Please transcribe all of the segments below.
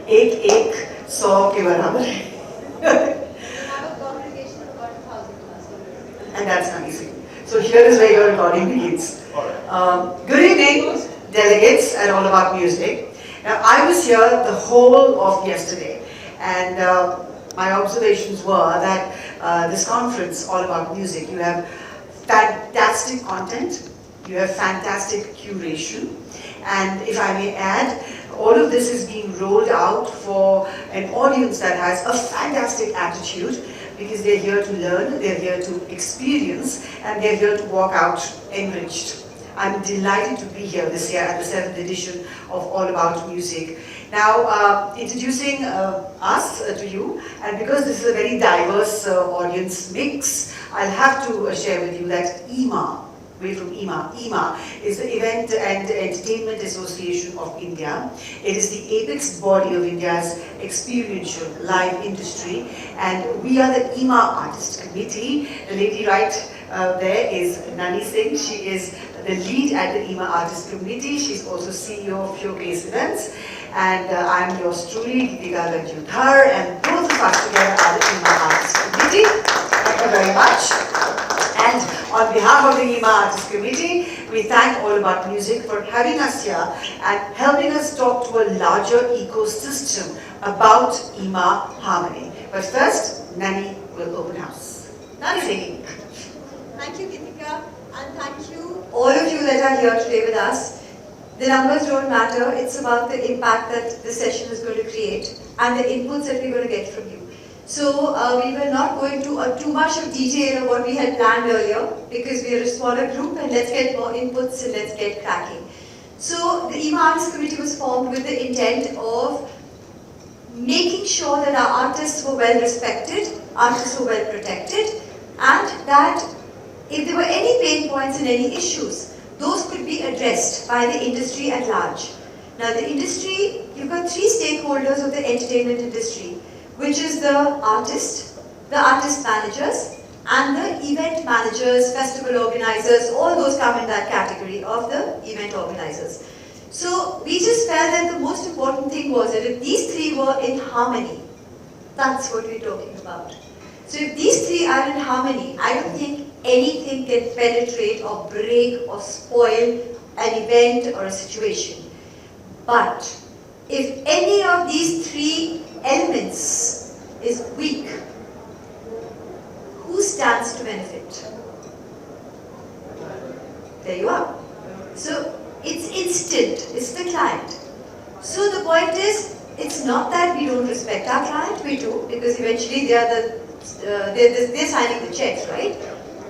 एक एक 100 के बराबर है. And that's amazing. So here is where your recording begins. Good evening, delegates and All About Music. Now I was here the whole of yesterday, and my observations were that this conference, All About Music, you have fantastic content, you have fantastic curation, and if I may add, all of this is being rolled out for an audience that has a fantastic attitude, because they're here to learn, they're here to experience, and they're here to walk out enriched. I'm delighted to be here this year at the 7th edition of All About Music. Now, introducing us to you, and because this is a very diverse audience mix, I'll have to share with you that way from IMA is the Event and Entertainment Association of India. It is the apex body of India's experiential live industry, and we are the IMA Artist Committee. The lady right there is Nanni Singh. She is the lead at the IMA Artist Committee. She's also CEO of Showcase Events. And I'm yours truly, Gitikka, Ganju, and both of us together are the IMA Artist Committee. Thank you very much. And on behalf of the IMA Artist Committee, we thank All About Music for having us here and helping us talk to a larger ecosystem about IMA harmony. But first, Nanni will open house. Nanni Singh. Thank you, Gitikka, and thank you all of you that are here today with us. The numbers don't matter, it's about the impact that this session is going to create and the inputs that we're going to get from you. So we will not go into too much of detail of what we had planned earlier, because we are a smaller group, and let's get more inputs and let's get cracking. So the IMA Artist Committee was formed with the intent of making sure that our artists were well respected, artists were well protected, and that if there were any pain points and any issues, those could be addressed by the industry at large. Now the industry, you've got three stakeholders of the entertainment industry, which is the artist managers, and the event managers, festival organizers. All those come in that category of the event organizers. So we just felt that the most important thing was that if these three were in harmony, that's what we're talking about. So if these three are in harmony, I don't think anything can penetrate or break or spoil an event or a situation. But if any of these three elements is weak, who stands to benefit? There you are. So it's instant, it's the client. So the point is, it's not that we don't respect our client, we do, because eventually they are they're signing the checks, right?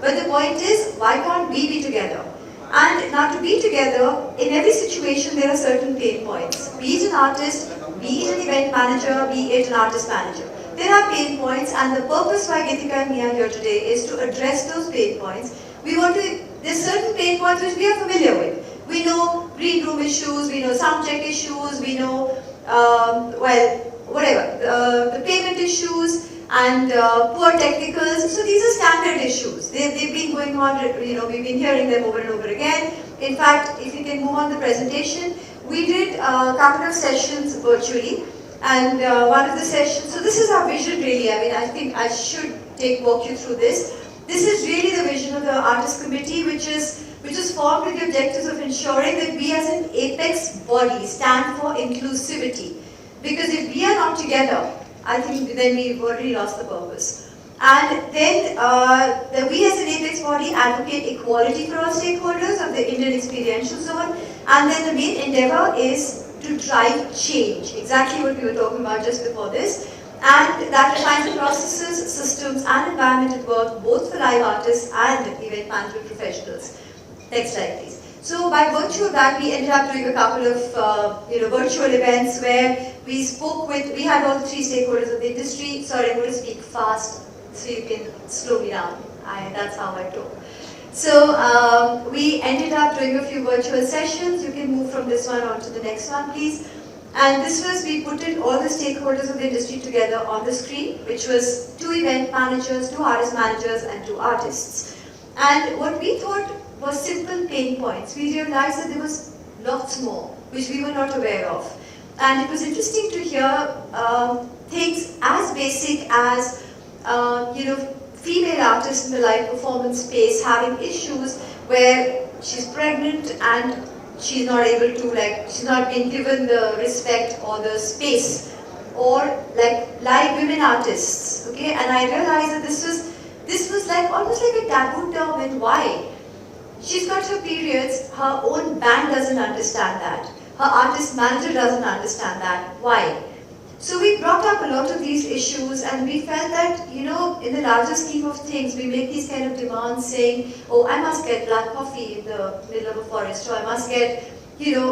But the point is, why can't we be together? And now to be together, in every situation there are certain pain points. Be it an artist, be it an event manager, be it an artist manager. There are pain points, and the purpose why Gitikka and me are here today is to address those pain points. There's certain pain points which we are familiar with. We know green room issues, we know sound check issues, we know, the payment issues, and poor technicals. So these are standard issues. They've been going on, we've been hearing them over and over again. In fact, if you can move on the presentation, we did a couple of sessions virtually, and one of the sessions, so this is our vision really. I mean, I think I should walk you through this. This is really the vision of the Artist Committee, which is formed with the objectives of ensuring that we as an apex body stand for inclusivity. Because if we are not together, I think then we've already lost the purpose. And then we as an apex body advocate equality for all stakeholders of the Indian experiential zone. And then the main endeavor is to drive change, exactly what we were talking about just before this. And that refines the processes, systems and environment at work, both for live artists and event management professionals. Next slide please. So by virtue of that, we ended up doing a couple of virtual events where we had all the three stakeholders of the industry. Sorry, I'm going to speak fast so you can slow me down. That's how I talk. So we ended up doing a few virtual sessions. You can move from this one on to the next one, please. And this was, we put in all the stakeholders of the industry together on the screen, which was 2 event managers, 2 artist managers, and 2 artists. And what we thought was simple pain points. We realized that there was lots more, which we were not aware of. And it was interesting to hear things as basic as, female artists in the live performance space having issues where she's pregnant and she's not able to, she's not being given the respect or the space, or live women artists, okay? And I realized that this was almost like a taboo term. And why? She's got her periods, her own band doesn't understand that, her artist manager doesn't understand that. Why? So we brought up a lot of these issues, and we felt that, in the larger scheme of things, we make these kind of demands saying, oh, I must get black coffee in the middle of a forest, or I must get, 10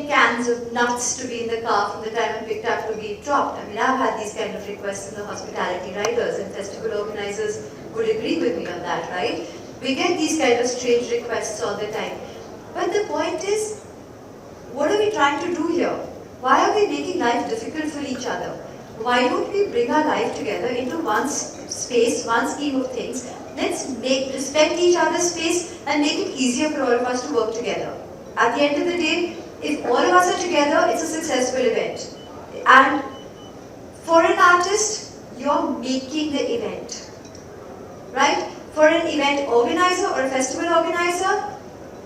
cans of nuts to be in the car from the time I'm picked up to be dropped. I mean, I've had these kind of requests in the hospitality riders, and festival organizers would agree with me on that, right? We get these kind of strange requests all the time. But the point is, what are we trying to do here? Why are we making life difficult for each other? Why don't we bring our life together into one space, one scheme of things? Let's respect each other's space and make it easier for all of us to work together. At the end of the day, if all of us are together, it's a successful event. And for an artist, you're making the event, right? For an event organizer or a festival organizer,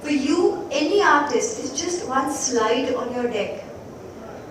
for you, any artist is just one slide on your deck.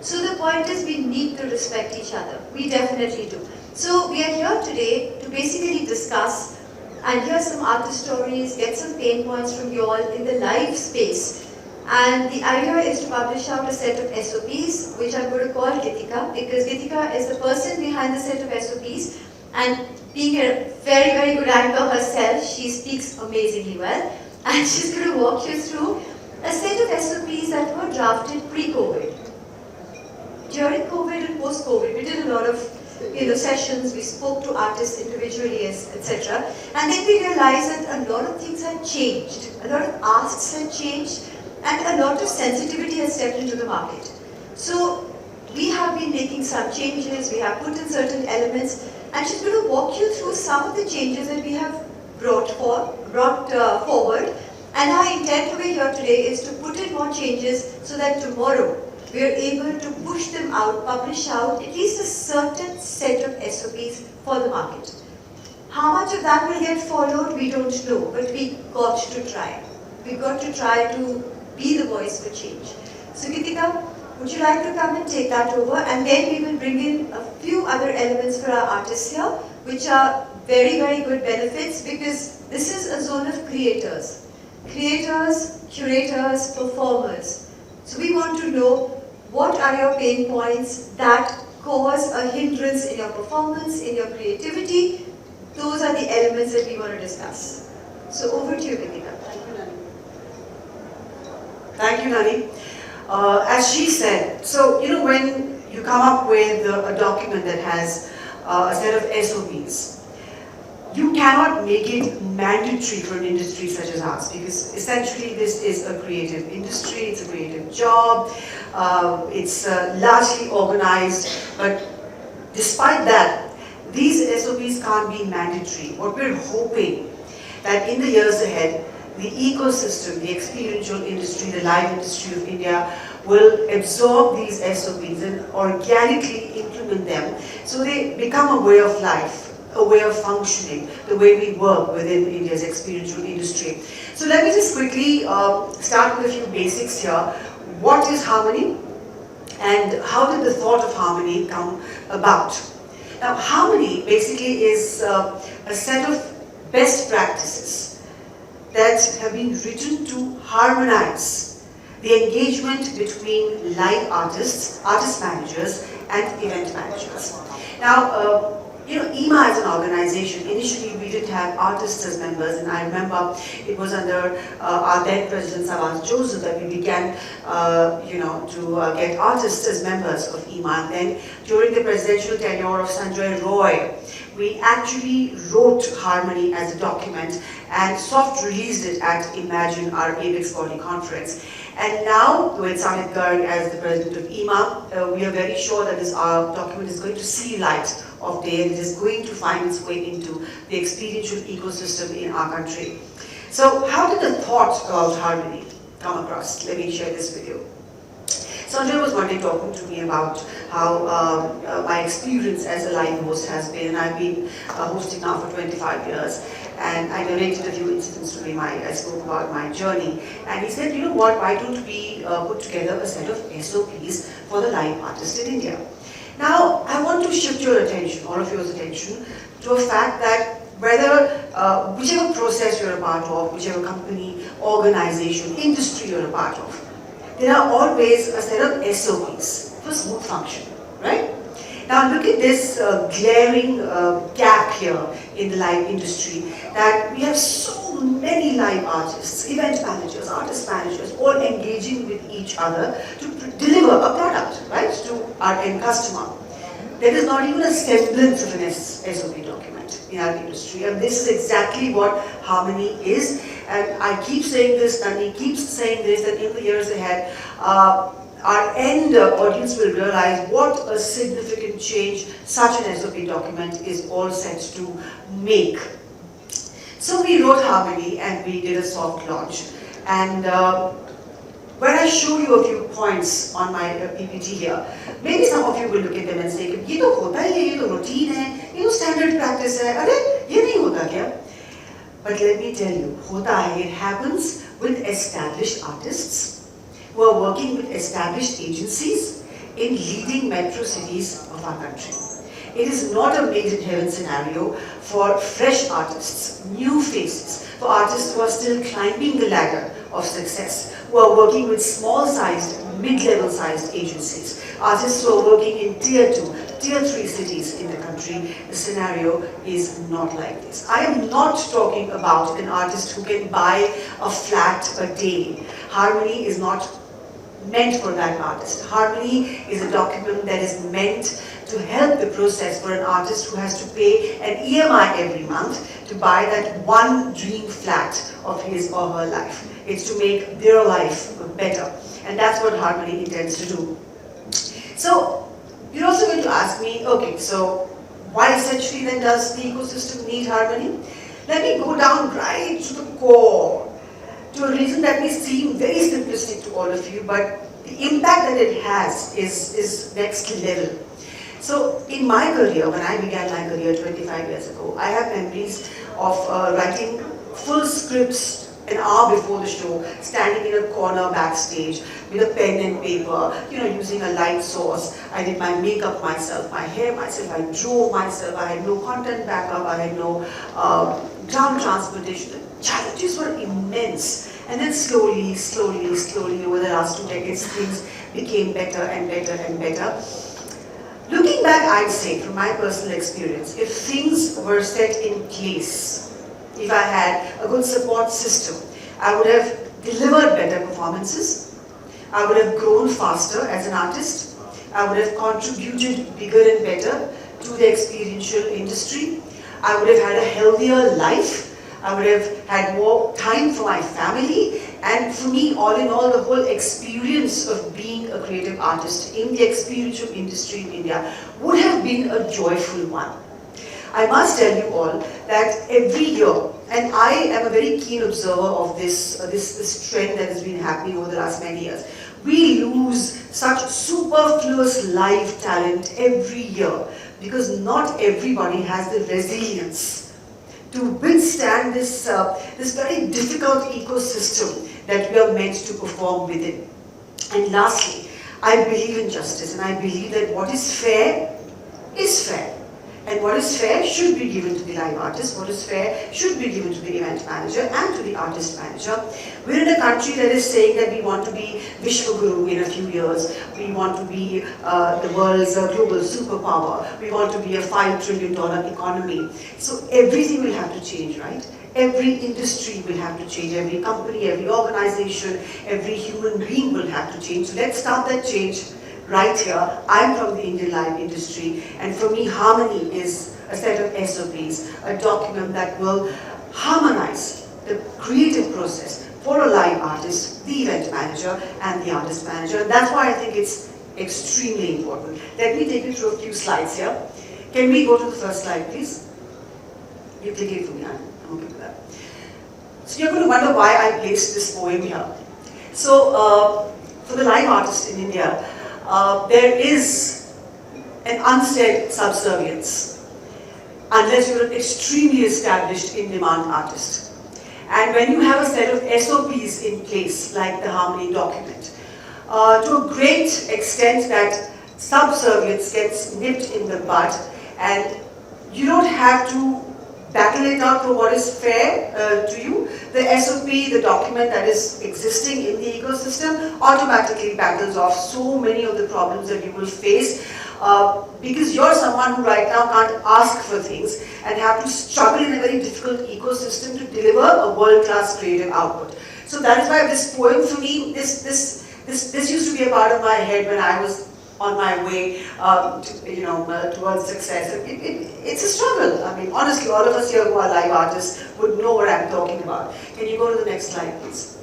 So the point is, we need to respect each other. We definitely do. So we are here today to basically discuss and hear some artist stories, get some pain points from you all in the live space. And the idea is to publish out a set of SOPs, which I'm going to call Gitikka, because Gitikka is the person behind the set of SOPs. And being a very, very good anchor herself, she speaks amazingly well. And she's going to walk you through a set of SOPs that were drafted pre-COVID. During COVID and post-COVID, we did a lot of sessions, we spoke to artists individually, etc. And then we realized that a lot of things had changed. A lot of asks had changed, and a lot of sensitivity has stepped into the market. So we have been making some changes, we have put in certain elements, and she's going to walk you through some of the changes that we have brought forward. And our intent over here today is to put in more changes so that tomorrow we are able to push them out, publish out at least a certain set of SOPs for the market. How much of that will get followed, we don't know, but we got to try. We got to try to be the voice for change. So Gitikka, would you like to come and take that over? And then we will bring in a few other elements for our artists here, which are very, very good benefits, because this is a zone of creators. Creators, curators, performers. So we want to know, what are your pain points that cause a hindrance in your performance, in your creativity? Those are the elements that we want to discuss. So over to you, Gitikka. Thank you, Nanni. As she said, so when you come up with a document that has a set of SOPs, you cannot make it mandatory for an industry such as ours, because essentially this is a creative industry, it's a creative job, it's largely organized, but despite that, these SOPs can't be mandatory. What we're hoping that in the years ahead, the ecosystem, the experiential industry, the live industry of India will absorb these SOPs and organically implement them so they become a way of life, a way of functioning, the way we work within India's experiential industry. So let me just quickly start with a few basics here. What is harmony? And how did the thought of harmony come about? Now, harmony basically is a set of best practices that have been written to harmonize the engagement between live artists, artist managers, and event managers. Now, IMA as an organization, initially we didn't have artists as members, and I remember it was under our then President Savas Joseph that we began to get artists as members of IMA. And then during the presidential tenure of Sanjay Roy, we actually wrote Harmony as a document and soft released it at Imagine, our ABEX body conference. And now, with Samit Garg as the president of IMA, we are very sure that this document is going to see light of day and it is going to find its way into the experiential ecosystem in our country. So how did the thought about harmony come across? Let me share this with you. Sanjay was one day talking to me about how my experience as a live host has been, and I've been hosting now for 25 years. And I narrated a few incidents to him. I spoke about my journey. And he said, you know what, why don't we put together a set of SOPs for the live artist in India? Now, I want to shift your attention, all of yours attention, to a fact that whether, whichever process you're a part of, whichever company, organization, industry you're a part of, there are always a set of SOPs for smooth function, right? Now look at this glaring gap here in the live industry, that we have so many live artists, event managers, artist managers, all engaging with each other to deliver a product, right, to our end customer. There is not even a semblance of an SOP document in our industry, and this is exactly what Harmony is. And I keep saying this, Nanni keeps saying this, that in the years ahead, our end audience will realize what a significant change such an SOP document is all set to make. So we wrote Harmony and we did a soft launch. And when I show you a few points on my PPT here, maybe some of you will look at them and say, ये तो होता ही है, ये तो routine है, ये तो standard practice है, अरे ये नहीं होता क्या? But let me tell you, hota hai, it happens with established artists who are working with established agencies in leading metro cities of our country. It is not a made in heaven scenario for fresh artists, new faces, for artists who are still climbing the ladder of success, who are working with small-sized, mid-level sized agencies, artists who are working in tier 2, tier 3 cities in the country. The scenario is not like this. I am not talking about an artist who can buy a flat a day. Harmony is not meant for that artist. Harmony is a document that is meant to help the process for an artist who has to pay an EMI every month to buy that one dream flat of his or her life. It's to make their life better. And that's what Harmony intends to do. So, you're also going to ask me, okay, so why essentially then does the ecosystem need Harmony? Let me go down right to the core, to a reason that may seem very simplistic to all of you, but the impact that it has is next level. So in my career, when I began my career 25 years ago, I have memories of writing full scripts an hour before the show, standing in a corner backstage with a pen and paper, using a light source. I did my makeup myself, my hair myself, I drove myself, I had no content backup, I had no ground transportation. The challenges were immense. And then slowly over the last 2 decades, things became better and better and better. Looking back, I'd say, from my personal experience, if things were set in place, if I had a good support system, I would have delivered better performances, I would have grown faster as an artist, I would have contributed bigger and better to the experiential industry, I would have had a healthier life, I would have had more time for my family, and for me, all in all, the whole experience of being a creative artist in the experiential industry in India would have been a joyful one. I must tell you all that every year, and I am a very keen observer of this trend that has been happening over the last many years, we lose such superfluous live talent every year because not everybody has the resilience to withstand this very difficult ecosystem that we are meant to perform within. And lastly, I believe in justice, and I believe that what is fair is fair. And what is fair should be given to the live artist, what is fair should be given to the event manager and to the artist manager. We're in a country that is saying that we want to be Vishwaguru in a few years, we want to be the world's global superpower, we want to be a $5 trillion economy. So everything will have to change, right? Every industry will have to change, every company, every organization, every human being will have to change. So let's start that change right here. I'm from the Indian live industry, and for me, Harmony is a set of SOPs, a document that will harmonize the creative process for a live artist, the event manager, and the artist manager. And that's why I think it's extremely important. Let me take you through a few slides here. Can we go to the first slide, please? You click it for me, I'm okay with that. So you're going to wonder why I placed this poem here. So, for the live artist in India, there is an unsaid subservience unless you're an extremely established in-demand artist. And when you have a set of SOPs in place, like the Harmony document, to a great extent that subservience gets nipped in the bud, and you don't have to battle it out for what is fair to you. The SOP, the document that is existing in the ecosystem, automatically battles off so many of the problems that you will face because you're someone who right now can't ask for things and have to struggle in a very difficult ecosystem to deliver a world-class creative output. So that is why this poem for me, this used to be a part of my head when I was on my way towards success. It's a struggle. I mean, honestly, all of us here who are live artists would know what I'm talking about. Can you go to the next slide, please?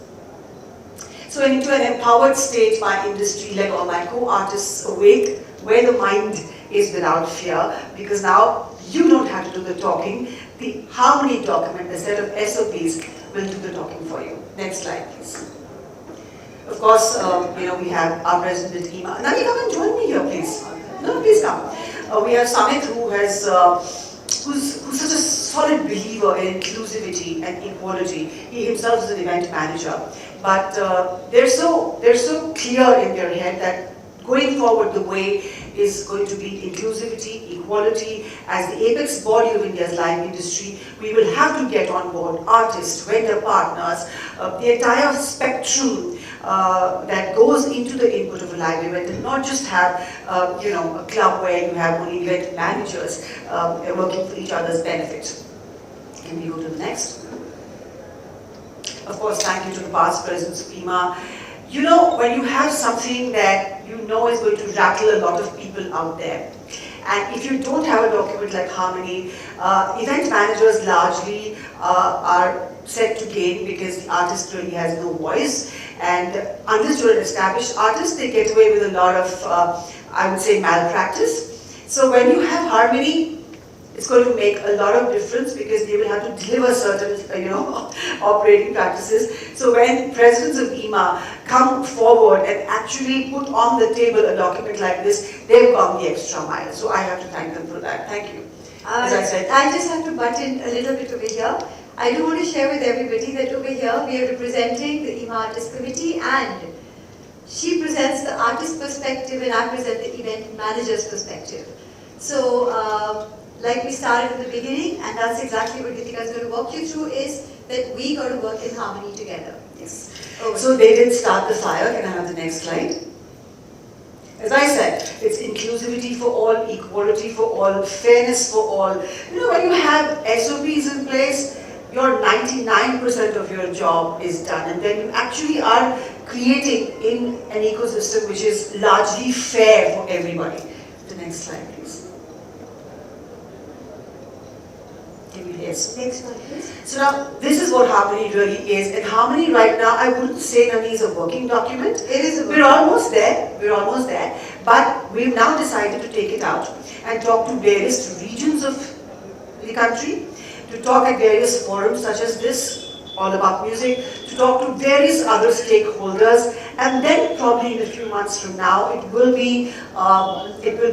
So into an empowered state, my industry led all my co-artists awake, where the mind is without fear, because now you don't have to do the talking. The Harmony document, the set of SOPs, will do the talking for you. Next slide, please. Of course, we have our president, Ima. Nanni, come and join me here, please. No, please come. We have Singh, who's such a solid believer in inclusivity and equality. He himself is an event manager. But they're so clear in their head that going forward, the way is going to be inclusivity, equality. As the apex body of India's live industry, we will have to get on board artists, vendor partners, the entire spectrum that goes into the input of a live event, and not just have a club where you have only event managers working for each other's benefit. Can we go to the next? Of course, thank you to the past presidents of IMA. You know, when you have something that you know is going to rattle a lot of people out there, and if you don't have a document like Harmony, event managers largely are set to gain because the artist really has no voice. And unless you're an established artist, they get away with a lot of, I would say, malpractice. So when you have Harmony, it's going to make a lot of difference because they will have to deliver certain, operating practices. So when presidents of IMA come forward and actually put on the table a document like this, they've gone the extra mile. So I have to thank them for that. Thank you. As I said, I just have to butt in a little bit over here. I do want to share with everybody that over here we are representing the IMA Artist Committee, and she presents the artist perspective and I present the event manager's perspective. So, like we started at the beginning, and that's exactly what Gitikka is going to walk you through, is that we got to work in harmony together. Yes. So they did start the fire. Can I have the next slide? As I said, it's inclusivity for all, equality for all, fairness for all. When you have SOPs in place, your 99% of your job is done, and then you actually are creating in an ecosystem which is largely fair for everybody. The next slide, please. Yes. Next one, please. So now, this is what Harmony really is. And Harmony right now, I wouldn't say Nanni is a working document. It is a working. We're almost there. But we've now decided to take it out and talk to various regions of the country, to talk at various forums such as this, All About Music, to talk to various other stakeholders, and then probably in a few months from now, it will be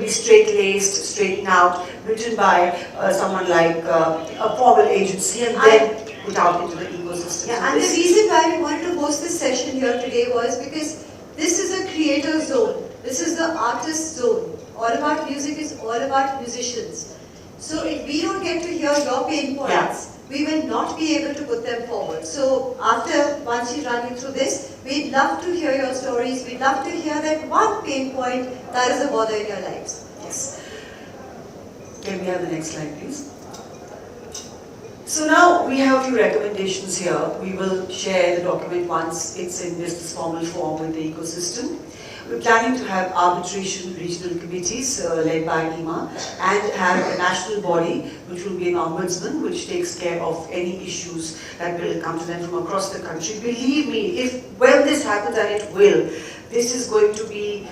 straight-laced, straightened out, written by someone like a formal agency, and then put out into the ecosystem. Yeah, and the reason why we wanted to host this session here today was because this is a creator zone. This is the artist zone. All About Music is all about musicians. So if we don't get to hear your pain points, we will not be able to put them forward. So once she's running through this, we'd love to hear your stories. We'd love to hear that one pain point that is a bother in your lives. Yes. Can we have the next slide, please? So now we have a few recommendations here. We will share the document once it's in this formal form with the ecosystem. We're planning to have arbitration regional committees led by IMA, and have a national body which will be an ombudsman which takes care of any issues that will come to them from across the country. Believe me, when this happens, and it will, this is going to be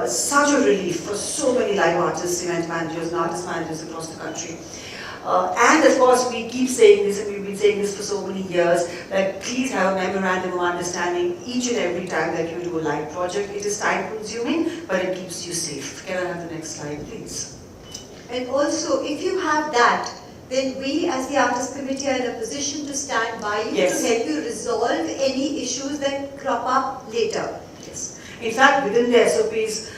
such a relief for so many live artists, event managers and artist managers across the country. And of course, we keep saying this, and we've been saying this for so many years, that please have a memorandum of understanding each and every time that you do a live project. It is time consuming, but it keeps you safe. Can I have the next slide, please? And also, if you have that, then we as the Artist Committee are in a position to stand by you Yes. to help you resolve any issues that crop up later. Yes. In fact, within the SOPs,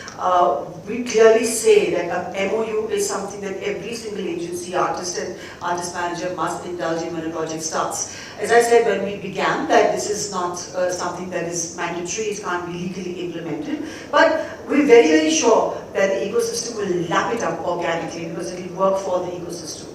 we clearly say that a MOU is something that every single agency, artist and artist manager must indulge in when a project starts. As I said when we began, that this is not something that is mandatory, it can't be legally implemented, but we're very, very sure that the ecosystem will lap it up organically because it will work for the ecosystem.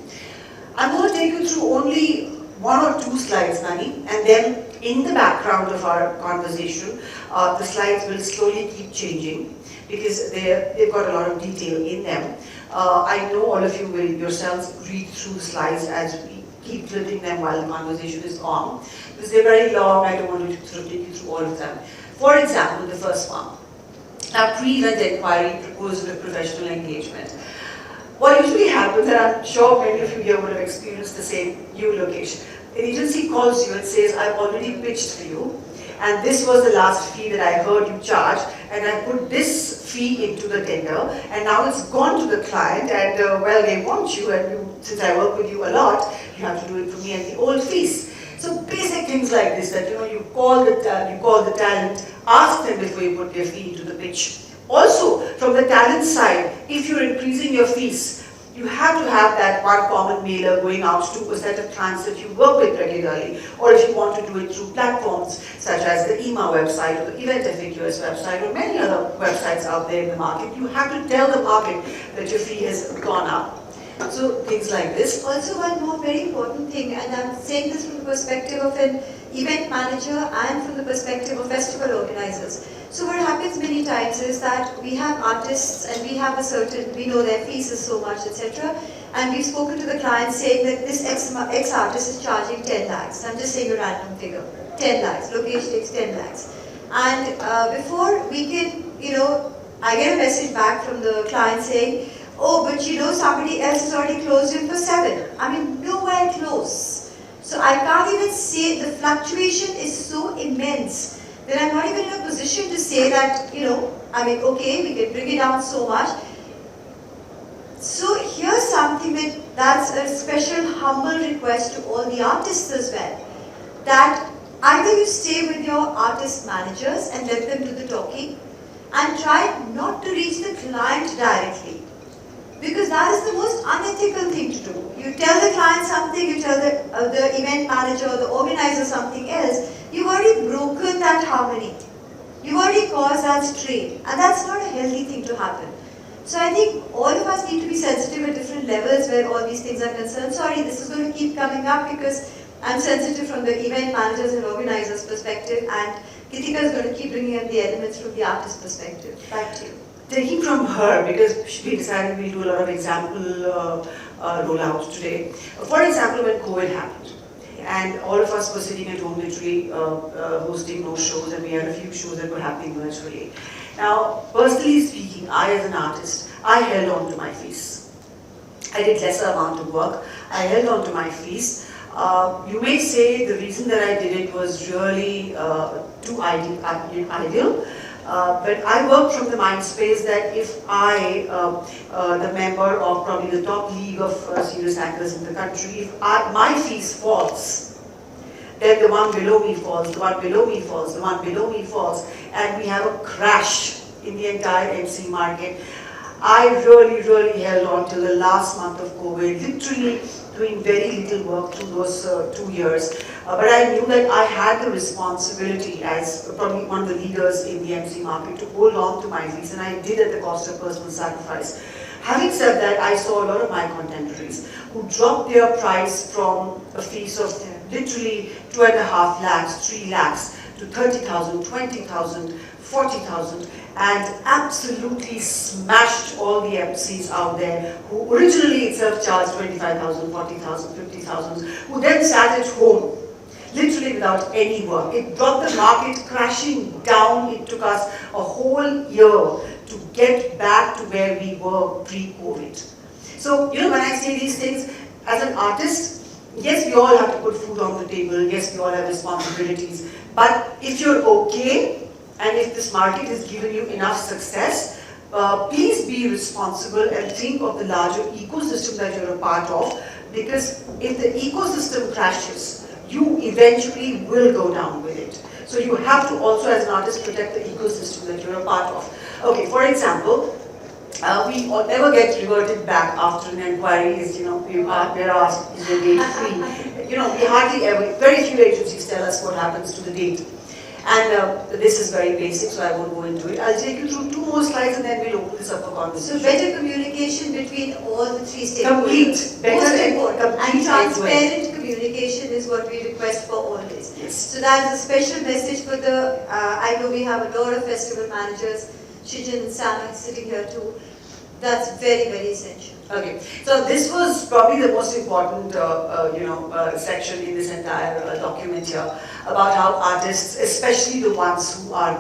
I'm going to take you through only one or two slides, Nanni, and then in the background of our conversation, the slides will slowly keep changing because they've got a lot of detail in them. I know all of you will yourselves read through the slides as we keep flipping them while the conversation is on, because they're very long. I don't want to sort of take you through all of them. For example, the first one. Now, pre-event inquiry, proposal of professional engagement. What usually happens, and I'm sure many of you here would have experienced the same new location. An agency calls you and says, I've already pitched for you, and this was the last fee that I heard you charge, and I put this fee into the tender, and now it's gone to the client, and well, they want you, and since I work with you a lot, you have to do it for me at the old fees. So basic things like this, that you call the talent, ask them before you put their fee into the pitch. Also, from the talent side, if you're increasing your fees, you have to have that one common mailer going out to a set of clients that you work with regularly, or if you want to do it through platforms such as the EMA website or the Event FAQs website or many other websites out there in the market, you have to tell the market that your fee has gone up. So things like this. Also, one more very important thing, and I'm saying this from the perspective of an event manager and from the perspective of festival organizers. So what happens many times is that we have artists and we have we know their fees is so much, etc. And we've spoken to the client saying that this X artist is charging 10 lakhs. I'm just saying a random figure. 10 lakhs, location takes 10 lakhs. And before we can, I get a message back from the client saying, oh, but somebody else has already closed him for 7. I mean, nowhere close. So I can't even say, the fluctuation is so immense that I'm not even in a position to say that, okay, we can bring it down so much. So here's something that's a special humble request to all the artists as well. That either you stay with your artist managers and let them do the talking and try not to reach the client directly. Because that is the most unethical thing to do. You tell the client something, you tell the event manager or the organizer something else, you've already broken that harmony. You've already caused that strain. And that's not a healthy thing to happen. So I think all of us need to be sensitive at different levels where all these things are concerned. Sorry, this is going to keep coming up because I'm sensitive from the event managers and organizers perspective, and Gitikka is going to keep bringing up the elements from the artist perspective. Back to you. Taking from her, because we decided we'll do a lot of example rollout today. For example, when COVID happened, and all of us were sitting at home literally hosting those shows, and we had a few shows that were happening virtually. Now, personally speaking, I as an artist, I held on to my fees. I did lesser amount of work. I held on to my fees. You may say the reason that I did it was really too ideal. But I work from the mind space that if I, the member of probably the top league of serious actors in the country, if my fees falls, then the one below me falls, the one below me falls, the one below me falls, and we have a crash in the entire MC market. I really held on till the last month of COVID, literally doing very little work through those 2 years. But I knew that I had the responsibility as probably one of the leaders in the MC market to hold on to my fees, and I did at the cost of personal sacrifice. Having said that, I saw a lot of my contemporaries who dropped their price from a fees of literally 2.5 lakhs, 3 lakhs to 30,000, 20,000, 40,000, and absolutely smashed all the MCs out there who originally itself charged 25,000, 40,000, 50,000, who then sat at home, literally without any work. It brought the market crashing down. It took us a whole year to get back to where we were pre-COVID. So, when I say these things, as an artist, yes, we all have to put food on the table, yes, we all have responsibilities, but if you're okay, and if this market has given you enough success, please be responsible and think of the larger ecosystem that you're a part of, because if the ecosystem crashes, you eventually will go down with it. So you have to also, as an artist, protect the ecosystem that you're a part of. Okay, for example, we never get reverted back after an inquiry is, we're asked, is the date free? We hardly ever, very few agencies tell us what happens to the date. And this is very basic, so I won't go into it. I'll take you through 2 more slides and then we'll open this up for conversation. So better communication between all the 3 stakeholders. Complete, better most important. And transparent way. communication is what we request for always. Yes. So that is a special message for the, I know we have a lot of festival managers, Shijin and Sam sitting here too. That's very, very essential. Okay, so this was probably the most important, section in this entire document here about how artists, especially the ones who are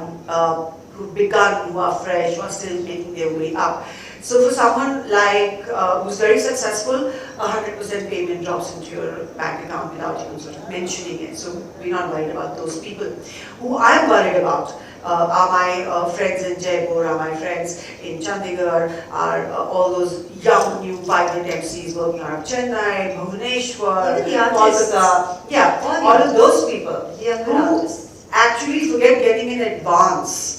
who've begun, who are fresh, who are still making their way up. So for someone like who's very successful, 100% payment drops into your bank account without even sort of mentioning it. So we're not worried about those people. Who I'm worried about are my friends in Jaipur, are my friends in Chandigarh, are all those young, new, vibrant MCs working out of Chennai, Bhubaneswar, Kolkata. Yeah, all of those people who actually forget getting in advance.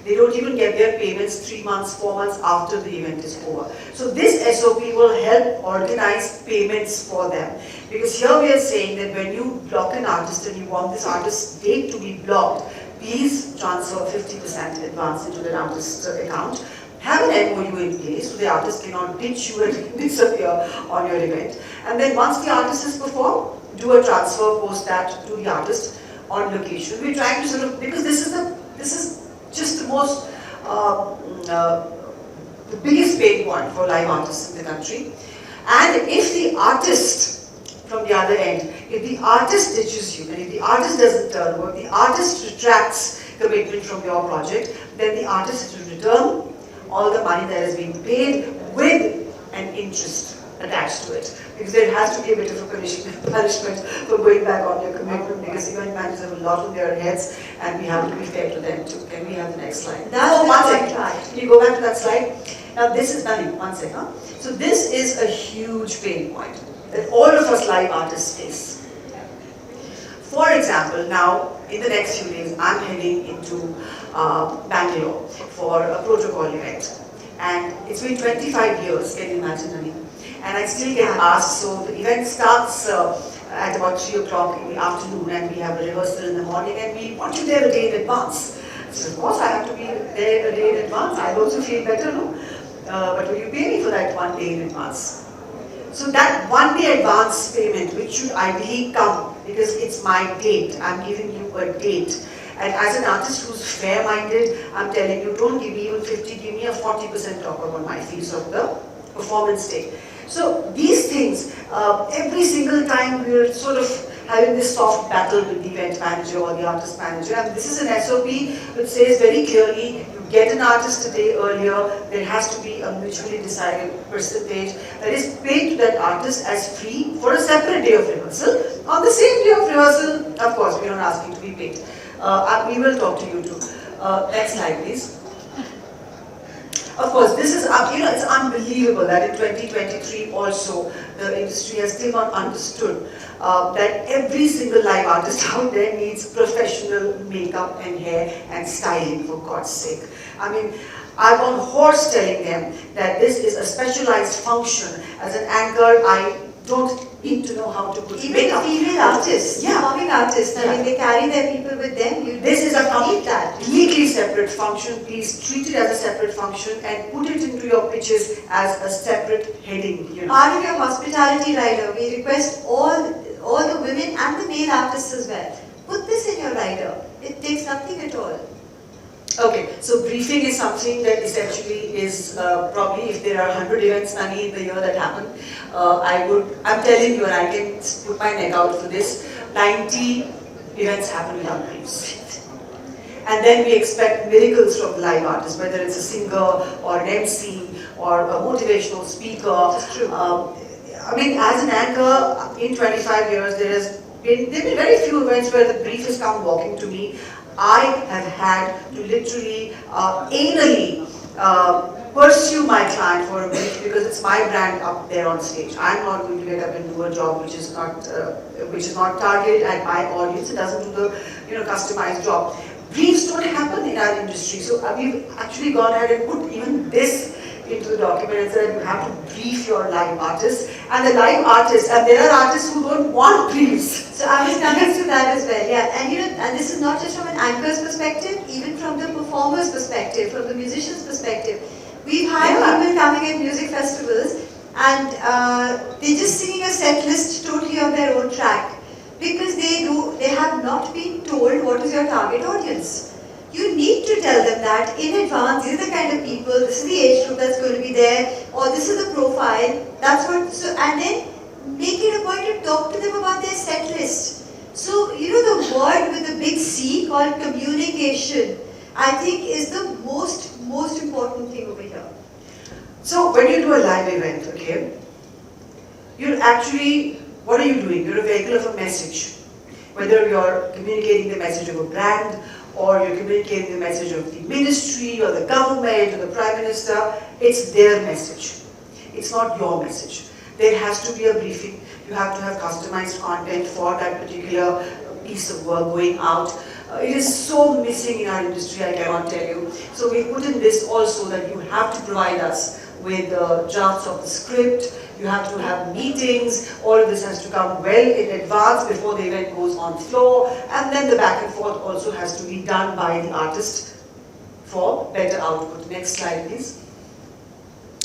They don't even get their payments 3 months, 4 months after the event is over. So this SOP will help organize payments for them. Because here we are saying that when you block an artist and you want this artist's date to be blocked, please transfer 50% advance into that artist's account. Have an MOU in place so the artist cannot ditch you and disappear on your event. And then once the artist has performed, do a transfer, post that to the artist on location. We're trying to sort of, because this is just the most, the biggest pain point for live artists in the country. And if the artist, from the other end, if the artist ditches you, and if the artist doesn't turn over, the artist retracts commitment from your project, then the artist has to return all the money that has been paid with an interest attached to it. Because there has to be a bit of a punishment for going back on your commitment, because event managers have a lot on their heads and we have to be fair to them too. Can we have the next slide? One second. Can you go back to that slide? Now this is Nanni, one second. So this is a huge pain point that all of us live artists face. For example, now in the next few days I'm heading into Bangalore for a protocol event. And it's been 25 years, can you imagine, Nanni? And I still get asked, so the event starts at about 3 o'clock in the afternoon and we have a rehearsal in the morning and we want you there a day in advance. So of course I have to be there a day in advance. I also feel better, no? But will you pay me for that 1 day in advance? So that 1 day advance payment, which should ideally come, because it's my date, I'm giving you a date. And as an artist who's fair-minded, I'm telling you, don't give me even 50, give me a 40% top-up on my fees of the performance day. So these things, every single time we're sort of having this soft battle with the event manager or the artist manager, and this is an SOP which says very clearly, you get an artist a day earlier, there has to be a mutually decided percentage that is paid to that artist as free for a separate day of rehearsal. On the same day of rehearsal, of course, we're not asking to be paid. We will talk to you too. Next slide, please. Of course, this is, it's unbelievable that in 2023 also, the industry has still not understood that every single live artist out there needs professional makeup and hair and styling, for God's sake. I mean, I'm on horse telling them that this is a specialized function. As an anchor, I don't need to know how to put makeup. Even female artists, performing artists, I mean, they carry their people with them. This is a completely separate function. Please treat it as a separate function and put it into your pitches as a separate heading. Part of your hospitality rider, we request all the women and the male artists as well. Put this in your rider. It takes nothing at all. Okay, so briefing is something that essentially is probably, if there are 100 events, Nanni, in the year that happen, I'm telling you, and I can put my neck out for this, 90 events happen without briefs. And then we expect miracles from the live artist, whether it's a singer or an MC or a motivational speaker. That's true. I mean, as an anchor in 25 years, there've been very few events where the brief has come walking to me. I have had to literally, anally pursue my client for a brief because it's my brand up there on stage. I'm not going to get up and do a job which is not targeted at my audience. It doesn't do the customized job. Briefs don't happen in our industry, so we've actually gone ahead and put even this into the document and said you have to brief your live artists and the live artists, and there are artists who don't want briefs. So I was coming to that as well, yeah. And this is not just from an anchor's perspective, even from the performer's perspective, from the musician's perspective. We've had people coming at music festivals and they're just singing a set list totally on their own track because they have not been told what is your target audience. You need to tell them that in advance, these are the kind of people, this is the age group that's going to be there, or this is the profile, that's what, so, and then make it a point to talk to them about their set list. So, the word with the big C called communication, I think is the most important thing over here. So, when you do a live event, okay, you're actually, what are you doing? You're a vehicle of a message. Whether you're communicating the message of a brand, or you're communicating the message of the ministry, or the government, or the Prime Minister, it's their message. It's not your message. There has to be a briefing. You have to have customized content for that particular piece of work going out. It is so missing in our industry, I cannot tell you. So we put in this also that you have to provide us with drafts of the script. You have to have meetings. All of this has to come well in advance before the event goes on floor. And then the back and forth also has to be done by the artist for better output. Next slide, please.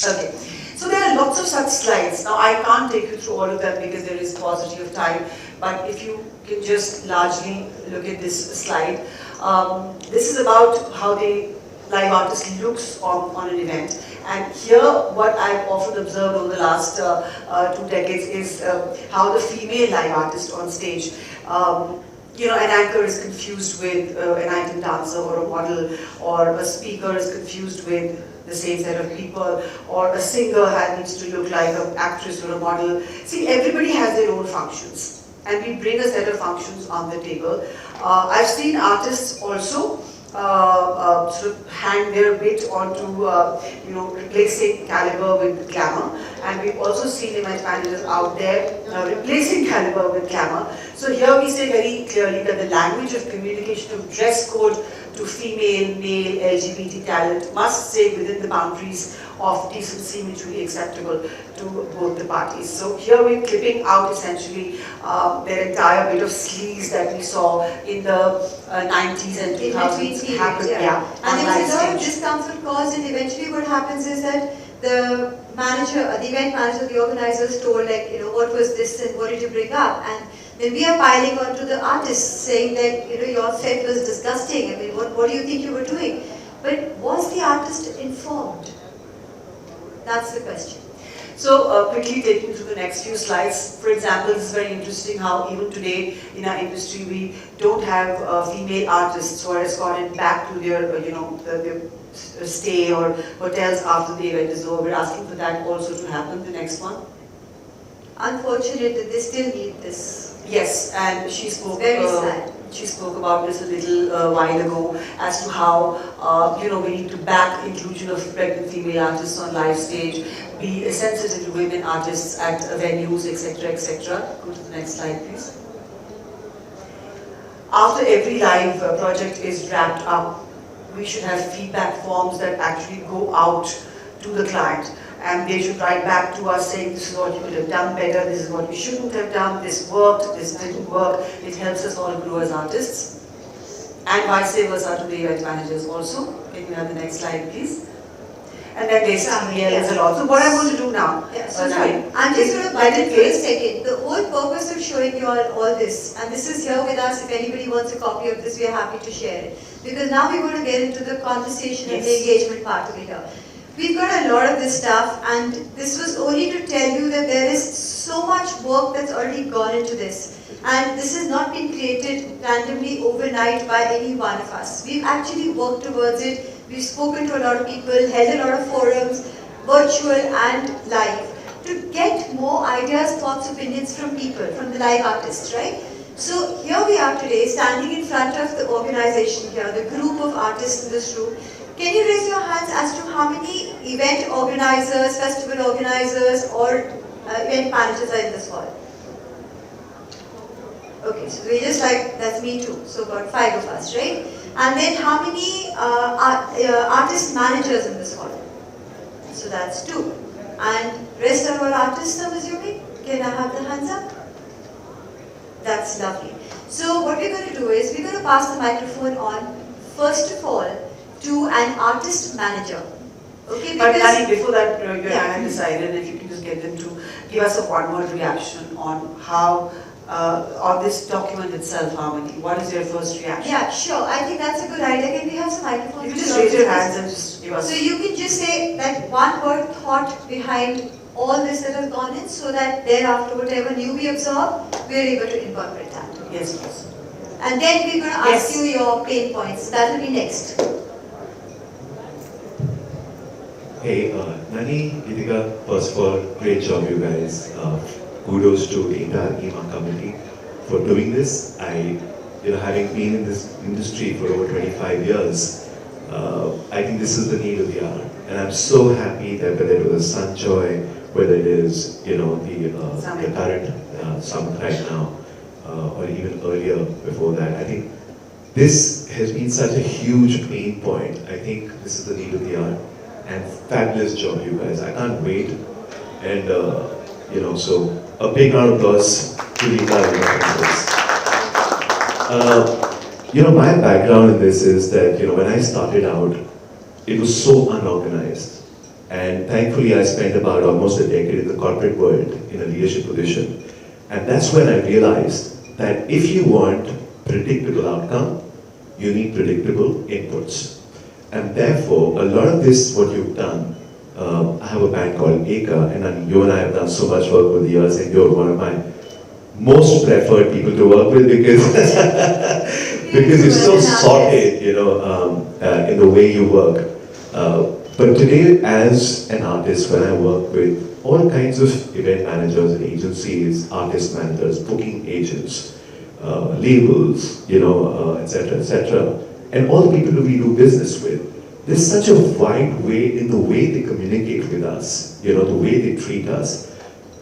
Okay. So there are lots of such slides. Now I can't take you through all of them because there is paucity of time. But if you can just largely look at this slide. This is about how the live artist looks on an event. And here, what I've often observed over the last 2 decades is how the female live artist on stage, an anchor is confused with an item dancer or a model, or a speaker is confused with the same set of people, or a singer needs to look like an actress or a model. See, everybody has their own functions, and we bring a set of functions on the table. I've seen artists also sort of hang their bit onto, replacing caliber with glamour. And we've also seen image managers out there replacing caliber with glamour. So here we say very clearly that the language of communication, of dress code to female, male, LGBT talent must stay within the boundaries of decency mutually acceptable to both the parties. So here we're clipping out essentially their entire bit of sleaze that we saw in the 90s and 2000s happen, and there's a lot of discomfort caused, and eventually what happens is that the manager, the event manager, the organizers told what was this and what did you bring up, and then we are piling onto the artists saying that your set was disgusting. I mean, what do you think you were doing? But was the artist informed? That's the question. So quickly taking through the next few slides. For example, this is very interesting how even today in our industry we don't have female artists who are escorted back to their their stay or hotels after the event is over. We're asking for that also to happen. The next one. Unfortunate that they still need this. Yes, and she spoke. Very sad. She spoke about this a little while ago as to how we need to back inclusion of pregnant female artists on live stage, be sensitive to women artists at venues, etc., etc. Go to the next slide, please. After every live project is wrapped up, we should have feedback forms that actually go out to the client. And they should write back to us saying, this is what you could have done better, this is what you shouldn't have done, this worked, this didn't work. It helps us all grow as artists. And vice versa to the event managers also. Can you have the next slide, please? And then there's a lot. So what I'm going to do now, sorry, I'm just going to butt in for a second. The whole purpose of showing you all this, and this is here with us, if anybody wants a copy of this, we are happy to share it. Because now we're going to get into the conversation and the engagement part of it here. We've got a lot of this stuff, and this was only to tell you that there is so much work that's already gone into this. And this has not been created randomly overnight by any one of us. We've actually worked towards it. We've spoken to a lot of people, held a lot of forums, virtual and live. to get more ideas, thoughts, opinions from people, from the live artists, right? So here we are today, standing in front of the organization here, the group of artists in this room. Can you raise your hands as to how many event organizers, festival organizers, or event managers are in this hall? Okay, so we just like, that's me too, so about 5 of us, right? And then how many artist managers in this hall? So that's 2. And rest are all artists, I'm assuming? Can I have the hands up? That's lovely. So what we're going to do is, we're going to pass the microphone on, first of all, to an artist manager. Okay, but Nanni, before that, you and I decided if you can just get them to give us a one-word reaction on how, on this document itself, Harmony. What is your first reaction? Yeah, sure. I think that's a good idea. Can we have some microphones? You can just raise your hands and just give us. So you can just say that one word thought behind all this that has gone in, so that thereafter, whatever new we absorb, we are able to incorporate that. Yes, please. And then we're going to ask you your pain points. That will be next. Hey, Nanni, Gitikka, first of all, great job you guys. Kudos to the entire EMA committee for doing this. Having been in this industry for over 25 years, I think this is the need of the hour. And I'm so happy that whether it was Sanjoy, whether it is, the current summit right now, or even earlier before that, I think this has been such a huge pain point. I think this is the need of the hour. And fabulous job, you guys. I can't wait. And, so a big round of applause to the entire my background in this is that, when I started out, it was so unorganized. And thankfully, I spent about almost a decade in the corporate world in a leadership position. And that's when I realized that if you want predictable outcome, you need predictable inputs. And therefore, a lot of this, what you've done, I have a band called Eka, and you and I have done so much work over the years, and you're one of my most preferred people to work with because because you're so sorted, in the way you work. But today, as an artist, when I work with all kinds of event managers and agencies, artist managers, booking agents, labels, etc., and all the people who we do business with, there's such a wide way in the way they communicate with us, the way they treat us.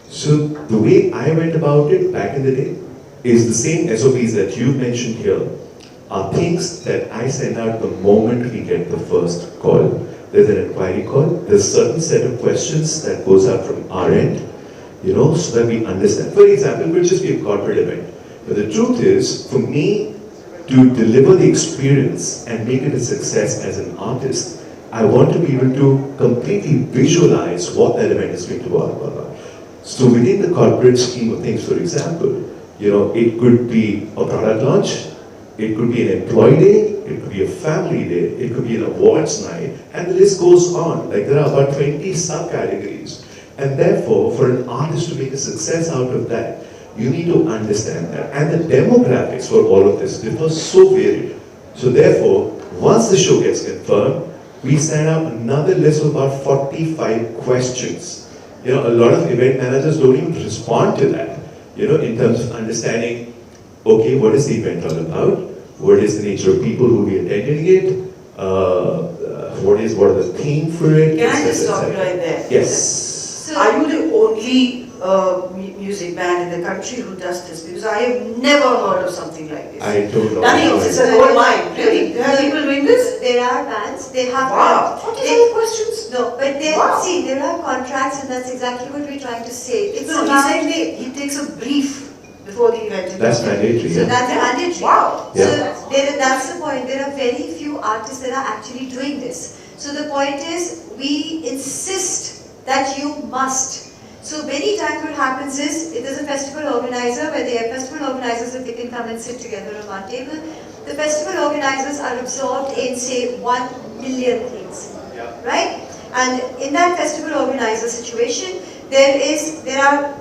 So the way I went about it back in the day is the same SOPs that you mentioned here are things that I send out the moment we get the first call. There's an inquiry call, there's a certain set of questions that goes out from our end, so that we understand. For example, we'll just be a corporate event. But the truth is, for me, to deliver the experience and make it a success as an artist, I want to be able to completely visualize what that event is going to be about. So within the corporate scheme of things, for example, it could be a product launch, it could be an employee day, it could be a family day, it could be an awards night, and the list goes on. Like there are about 20 subcategories. And therefore, for an artist to make a success out of that, you need to understand that. And the demographics for all of this differ so varied. So therefore, once the show gets confirmed, we send out another list of about 45 questions. A lot of event managers don't even respond to that, in terms of understanding, okay, what is the event all about? What is the nature of people who will be attending it? What are the theme for it? Can I just stop you right there? Yes. So, are you the only music band in the country who does this? Because I have never heard of something like this. I don't know. Nanni, it's a gold mine. Really? There are people doing this? There are bands. They have. Wow. 45 questions? No, but see, there are contracts, and that's exactly what we're trying to say. It's no, about, he said he takes a brief before the event. That's mandatory. So that's mandatory. Wow. Yeah. So that's the point. There are very few artists that are actually doing this. So the point is, we insist that you must. So many times what happens is, if there's a festival organizer, where they have festival organizers, if they can come and sit together on one table, the festival organizers are absorbed in, say, 1 million things, right? And in that festival organizer situation, there are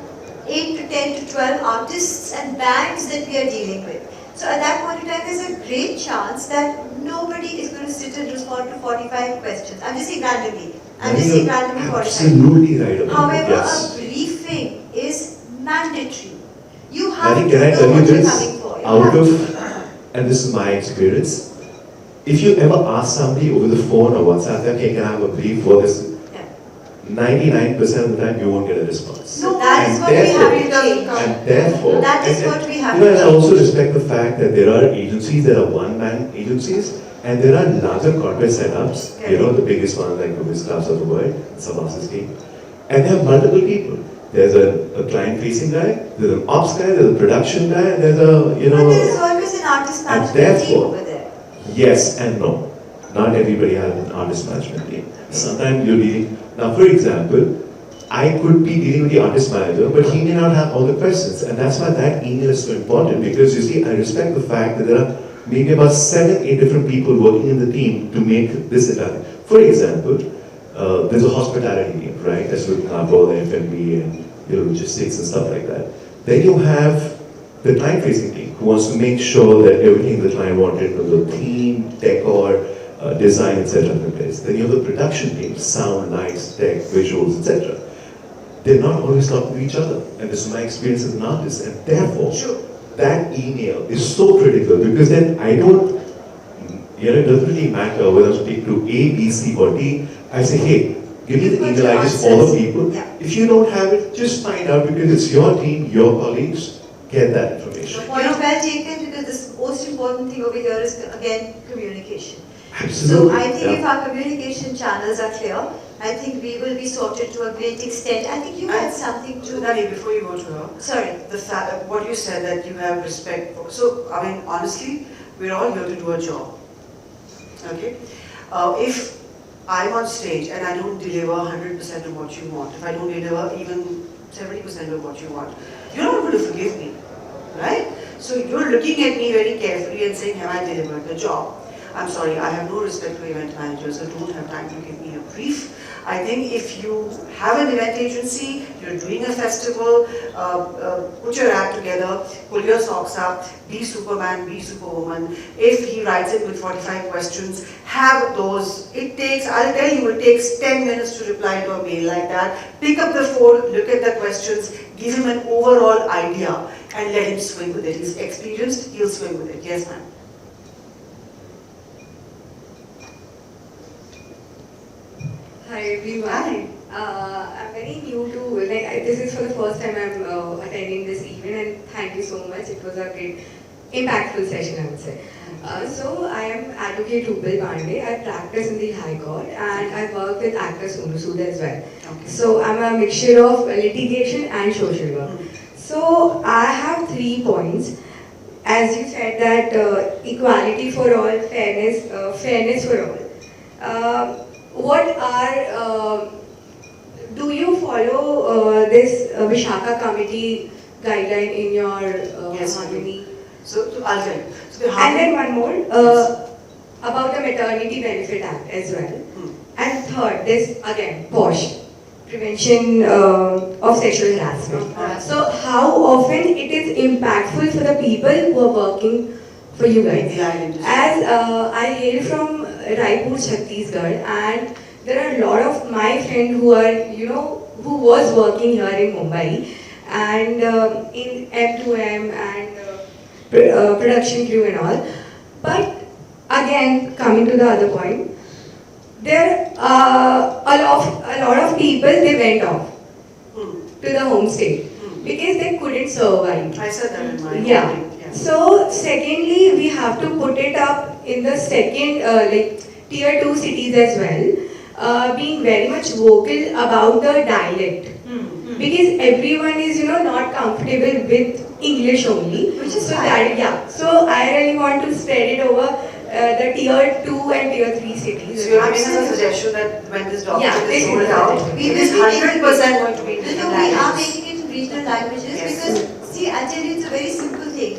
8 to 10 to 12 artists and bands that we are dealing with. So at that point in time, there's a great chance that nobody is going to sit and respond to 45 questions. I'm just saying randomly. I'm just saying randomly 45. Absolutely right about However, it, yes. a mandatory. You have Nanni, to can I know tell you what you're this? coming for. You Out have of, to. and this is my experience, if you ever ask somebody over the phone or WhatsApp, okay, can I have a brief for this? Yeah. 99% of the time you won't get a response. So that is And what we have to therefore- change. And therefore, That is and- what we have you know, to and I change. also respect the fact that there are agencies that are one-man agencies, and there are larger corporate setups, you know, the biggest ones like the Wiz Clubs of the world, Sabas's team, and they have multiple people. There's a client-facing guy, there's an ops guy, there's a production guy, and there's a, you But know, there is always an artist and management team therefore- over there. yes and no. Not everybody has an artist management team. Sometimes you're dealing, now for example, I could be dealing with the artist manager, but he may not have all the questions. And that's why that email is so important, because you see, I respect the fact that there are maybe about 7, 8 different people working in the team to make this Italian. For example, there's a hospitality team, right? That's looking after all the F&B and logistics and stuff like that. Then you have the client-facing team who wants to make sure that everything the client wanted, the theme, decor, design, etc. in place. Then you have the production team, sound, lights, tech, visuals, etc. They're not always talking to each other, and this is my experience as an artist, and therefore, that email is so critical, because then I don't, you know, it doesn't really matter whether I speak to A, B, C, or D. I say, hey, give me the You've got email your IDs for all the answers. people. Yeah. If you don't have it, just find out, because it's your team, your colleagues, get that information. The point is well taken, because the most important thing over here is again communication. Absolutely. So I think yeah. if our communication channels are clear, I think we will be sorted to a great extent. I think you had something to. Nanni, before you go to her, Sorry. what you said that you have respect for. So, I mean, honestly, we're all here to do a job. Okay? If I'm on stage and I don't deliver 100% of what you want, if I don't deliver even 70% of what you want, you're not going to forgive me, right? So you're looking at me very carefully and saying, have I delivered the job? I'm sorry, I have no respect for event managers who don't have time to give me a brief. I think if you have an event agency, you're doing a festival, put your act together, pull your socks up, be Superman, be Superwoman. If he writes it with 45 questions, have those. It takes, I'll tell you, it takes 10 minutes to reply to a mail like that. Pick up the phone, look at the questions, give him an overall idea, and let him swing with it. He's experienced, he'll swing with it. Yes, ma'am. Hi everyone. Hi. I'm very new to, this is for the first time I'm attending this event, and thank you so much. It was a great, impactful session, I would say. So I am Advocate Rupal Pandey. I practice in the High Court, and I work with actor Sonu Sood as well. Okay. So I'm a mixture of litigation and social work. So I have 3 points. As you said that equality for all, fairness for all. What are, do you follow this Vishaka committee guideline in your Yes, we do. harmony? So I'll tell you. So the And then harmony- one more, about the Maternity Benefit Act as well. And third, this again, POSH, Prevention of Sexual Harassment. So how often it is impactful for the people who are working for you guys? The island is- As I hail from Raipur, Chhattisgarh, and there are a lot of my friends who are, who was working here in Mumbai, and in M2M and production crew and all. But again, coming to the other point, there are a lot of people, they went off to the home state because they couldn't survive. I said that in my Yeah. opening, yes. So secondly, we have to put it up in the second, tier 2 cities as well, being very much vocal about the dialect. Because everyone is, not comfortable with English only. Which is so fine. that, yeah. So I really want to spread it over the tier 2 and tier 3 cities. So you're giving us a suggestion that when this document Yeah, is this is rolled the out, suggestion. it is 100% going to be in No, different we are languages. making it in regional languages Yes. because, see, I tell you, it's a very simple thing.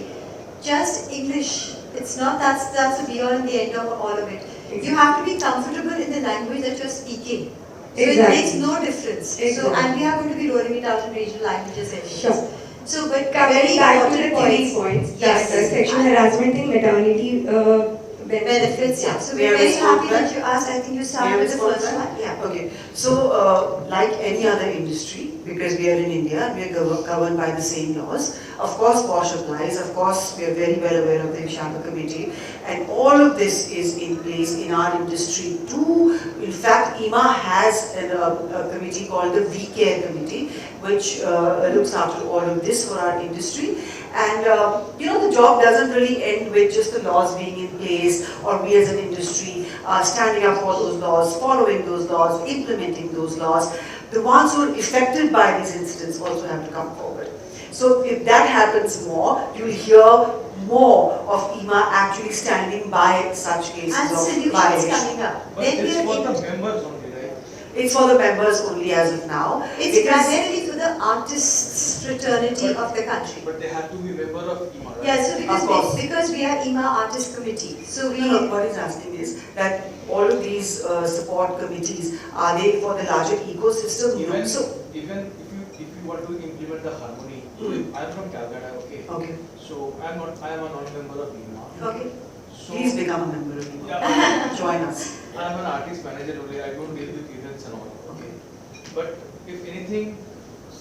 Just English. It's not, that's the be all and the end of all of it. You have to be comfortable in the language that you're speaking. So Exactly. it makes no difference. So, Exactly. and we are going to be rolling it out in regional languages anyways. Sure. So, but Coming very back to the important 3 points, Yes. that sexual harassment in maternity benefits. Yeah. So we're May I very respond happy to that? that you asked. I think you May I started with the respond to first that? one. Yeah. Okay. So, like any other industry, because we are in India, we are governed by the same laws. Of course, POSH applies. Of course, we are very well aware of the Vishaka Committee. And all of this is in place in our industry too. In fact, IMA has a committee called the V-Care Committee, which looks after all of this for our industry. And the job doesn't really end with just the laws being in place or we as an industry standing up for those laws, following those laws, implementing those laws. The ones who are affected by these incidents also have to come forward. So if that happens more, you will hear more of IMA actually standing by such cases And of solutions violation. coming up. But Then we it's are for able the to. members only, right? It's for the members only as of now. It's because- primarily for the artists fraternity of the country. But they have to be member of IMA, right? Yeah, so Of course. because we are IMA Artist Committee, so we No, what he's asking is that all of these support committees, are they for the larger ecosystem? Even So, even if you want to implement the harmony, I'm from Calcutta, okay? okay, So I am a non-member of IMA. okay. So please become a member of IMA. yeah, Join us. I am an artist manager only. I don't deal with events and all. Okay. But if anything,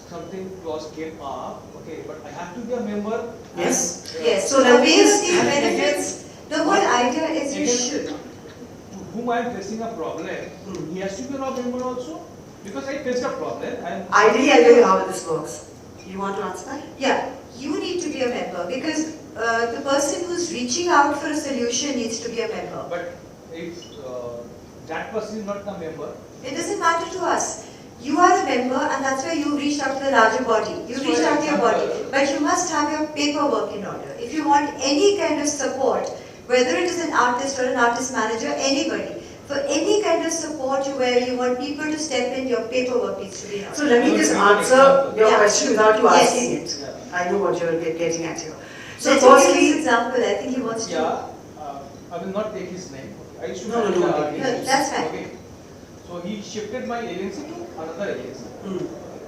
something clause came up, okay, but I have to be a member. Yes. Yes, So so let me aware of just- these benefits, the whole idea is you Again, should. To whom I am facing a problem, he has to be a member also. Because I faced a problem. Ideally, I'll tell you how this works. You want to answer that? Yeah, you need to be a member because the person who's reaching out for a solution needs to be a member. But if that person is not a member, It doesn't matter to us. You are a member and that's why you reached out to the larger body. You reached out to your body. But you must have your paperwork in order. If you want any kind of support, whether it is an artist or an artist manager, anybody, for any kind of support where you want people to step in, your paperwork needs to be in order. So let me just answer your Yeah. question without you Yes. asking it. I know what you're getting at here. So Let's give this firstly, example. I think he wants to. I will not take his name. I used to No, manage no, the no. artist. No, that's fine. Okay. So he shifted my agency to another agency.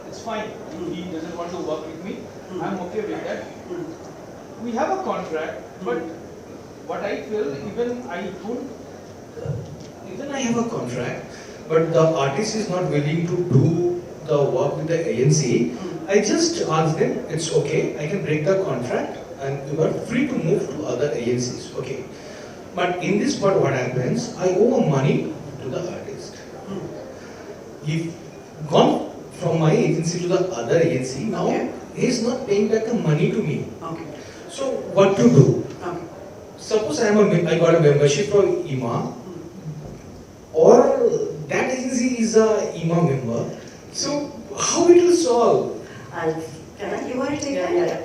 It's fine. He doesn't want to work with me. I'm okay with that. We have a contract, but what I feel, even I have a contract, but the artist is not willing to do the work with the agency. I just ask them, it's okay, I can break the contract and you are free to move to other agencies. Okay. But in this part, what happens? I owe money to the artist. He gone from my agency to the other agency. Now Okay. he is not paying back the money to me. okay, So what to do? okay. Suppose I got a membership from IMA, or that agency is a IMA member. So how it will solve? Can I? You want to take Yeah, that? yeah.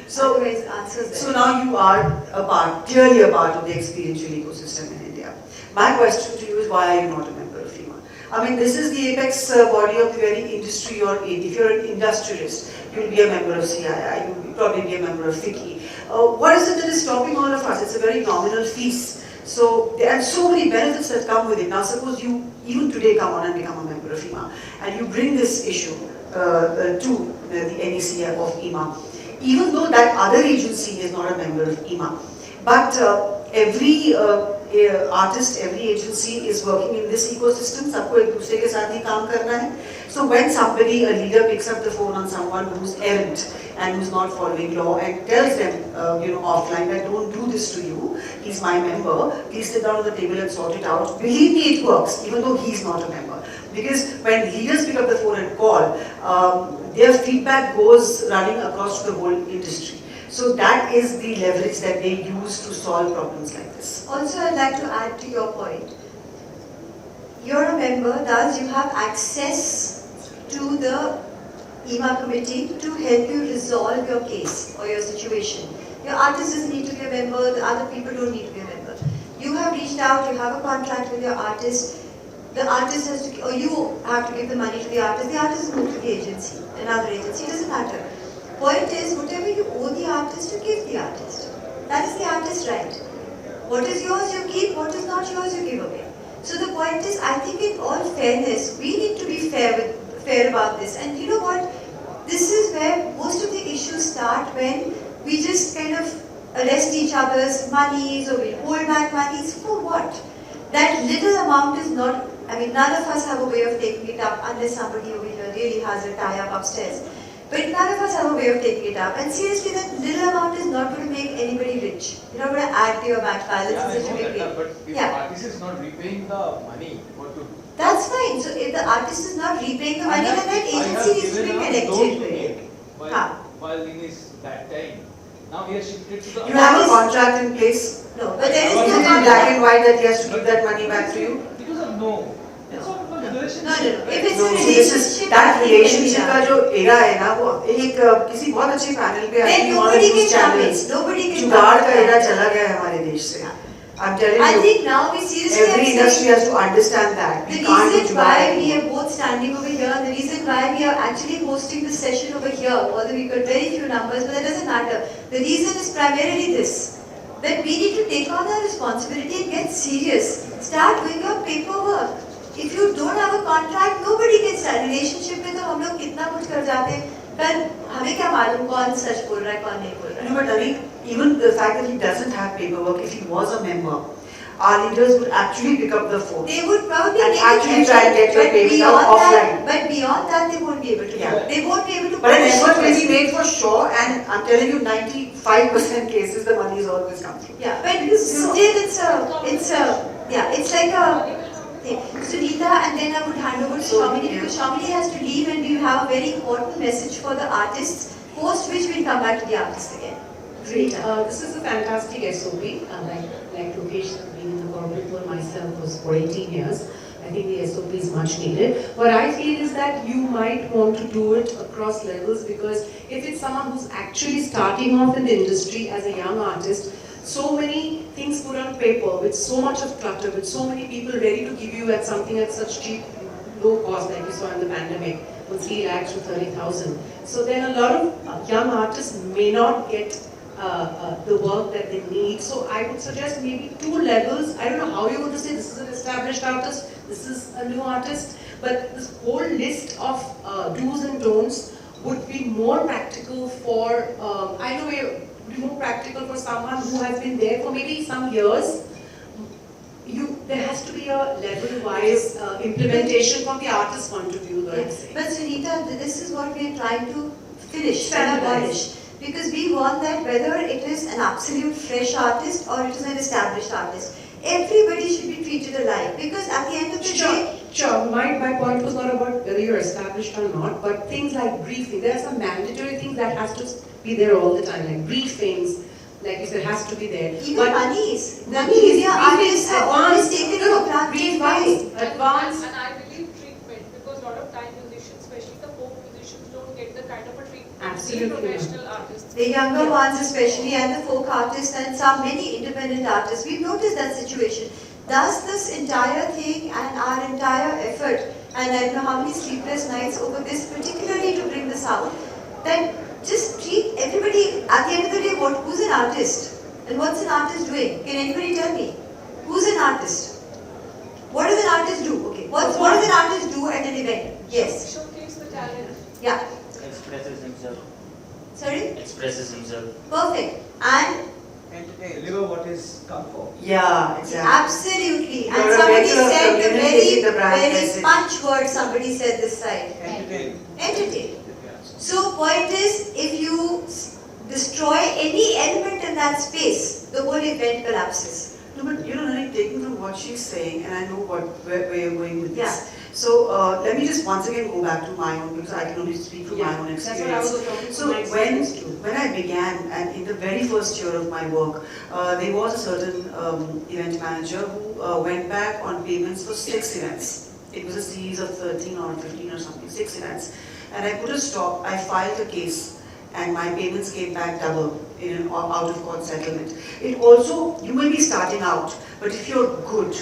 So, Otherwise, answers there. so now you are clearly a part of the experiential ecosystem in India. My question to you is, why are you not a member of FEMA? I mean, this is the apex body of the very industry you're in. If you're an industrialist, you'll be a member of CII, you'll probably be a member of FICCI. What is it that is stopping all of us? It's a very nominal fees. So there are so many benefits that come with it. Now suppose you even today come on and become a member of FEMA and you bring this issue to the NEC of IMA. Even though that other agency is not a member of IMA, but every artist, every agency is working in this ecosystem. सबको एक दूसरे के साथ ही काम करना है. So when somebody, a leader, picks up the phone on someone who's errant and who's not following law and tells them, offline that don't do this to you. He's my member. Please sit down at the table and sort it out. Believe me, it works, even though he's not a member. Because when leaders pick up the phone and call, their feedback goes running across the whole industry. So that is the leverage that they use to solve problems like this. Also, I'd like to add to your point. You're a member, thus you have access to the IMA committee to help you resolve your case or your situation. Your artist doesn't need to be a member, the other people don't need to be a member. You have reached out, you have a contract with your artist, the artist has to, or you have to give the money to the artist has moved to the agency, another agency, it doesn't matter. Point is, whatever you owe the artist, you give the artist. That is the artist's right. What is yours, you keep, what is not yours, you give away. So the point is, I think in all fairness, we need to be fair about this. And you know what? This is where most of the issues start when we just kind of arrest each other's monies or we'll hold back monies. For what? That little amount is not, I mean, none of us have a way of taking it up unless somebody over here really has a tie-up upstairs. But none of us have a way of taking it up. And seriously, that little amount is not going to make anybody rich. You're not going to add to your bank balance Yeah, I in such a know big that, way. but if the artist is not repaying the money, what to do? That's fine. So if the artist is not repaying the money, then that agency needs to be connected. While in his bad time. Now he has shifted to the You have a contract in place. No, but there is Is no it in contract. black and white that he has to give that money back to you? Because of no. It's not about the relationship. No. If it's No, a see, this is relationship, that nothing can be relationship का done. जो era है ना वो एक किसी बहुत अच्छे panel पे आई Then थी nobody news can come in. channels Nobody can जुगाड़ come का in. era चला गया है हमारे देश से. I'm telling I you, think now we seriously every have industry said has to understand that. the We can't do reason जुगाड़ why we anymore. are both standing over here, the reason why we are actually hosting this session over here, although we got very few numbers, but that doesn't matter. The reason is primarily this, that we need to take on our responsibility and get serious. Start doing your paperwork. If you don't have a contract, nobody can start. Relationship में तो हम लोग कितना कुछ कर जाते हैं, पर हमें क्या मालूम कौन सच बोल रहा है कौन नहीं बोल रहा है. No, but Nanni, even the fact that he doesn't have paperwork, if he was a member, our leaders would actually pick up the phone. They would probably And make actually an try and get your but payment beyond out that, offline. but beyond that, they won't be able to. Yeah. They won't be able to. But an push effort will it. be made for sure, and I'm telling you, 95% cases the money is always come through. Yeah, but still it's like a thing. Sunita, and then I would hand over to Shamini because Shamini has to leave and we have a very important message for the artists, post which we'll come back to the artists again. Great. This is a fantastic SOP. Like Lokesh, being in the corporate world myself was for 18 years. I think the SOP is much needed. What I feel is that you might want to do it across levels because if it's someone who's actually starting off in the industry as a young artist, so many things put on paper with so much of clutter, with so many people ready to give you at something at such cheap, low cost like you saw in the pandemic, from 3 lakhs to 30,000. So then a lot of young artists may not get the work that they need. So I would suggest maybe 2 levels. I don't know how you're going to say this is an established artist, this is a new artist, but this whole list of do's and don'ts would be more practical for, I know it would be more practical for someone who has been there for maybe some years. There has to be a level-wise implementation from the artist's point of view, though, I'd say. But Sunita, this is what we are trying to finish, Standardize. abolish. Because we want that whether it is an absolute fresh artist or it is an established artist, everybody should be treated alike. Because at the end of the day, Sure. My point was not about whether you're established or not, but things like briefing. There are some mandatory things that has to be there all the time, like briefings. Like you said, has to be there. even But monies, Nanni, media artists have always advanced, taken for granted. advanced. And I believe treatment because a lot of time musicians, especially the folk musicians, don't get the kind of a treatment Absolutely the professional artists. The younger ones especially and the folk artists and many independent artists, we've noticed that situation. Thus this entire thing and our entire effort, and I don't know how many sleepless nights over this particularly to bring this out, that just treat everybody, at the end of the day, who's an artist? And what's an artist doing? Can anybody tell me? Who's an artist? What does an artist do? Okay, what does an artist do at an event? Yes. Showcase the talent. Yeah. Expresses himself. Sorry? Expresses himself. Perfect. And deliver what is come for. Yeah, exactly. absolutely. And You're a somebody veteran of said the communicating the brand very message. punch word somebody said this side. Entertain. Entertain. So point is, if you destroy any element in that space, the whole event collapses. No, but Nanni, taking from what she's saying, and I know where you're going with Yeah. this. So let me just once again go back to my own, because I can only speak from my own That's what I experience. was talking So from my experience too. when I began, and in the very first year of my work, there was a certain event manager who went back on payments for 6 events. It was a series of 13 or 15 or something, 6 events. And I put a stop, I filed a case, and my payments came back double in an out-of-court settlement. It also, you may be starting out, but if you're good,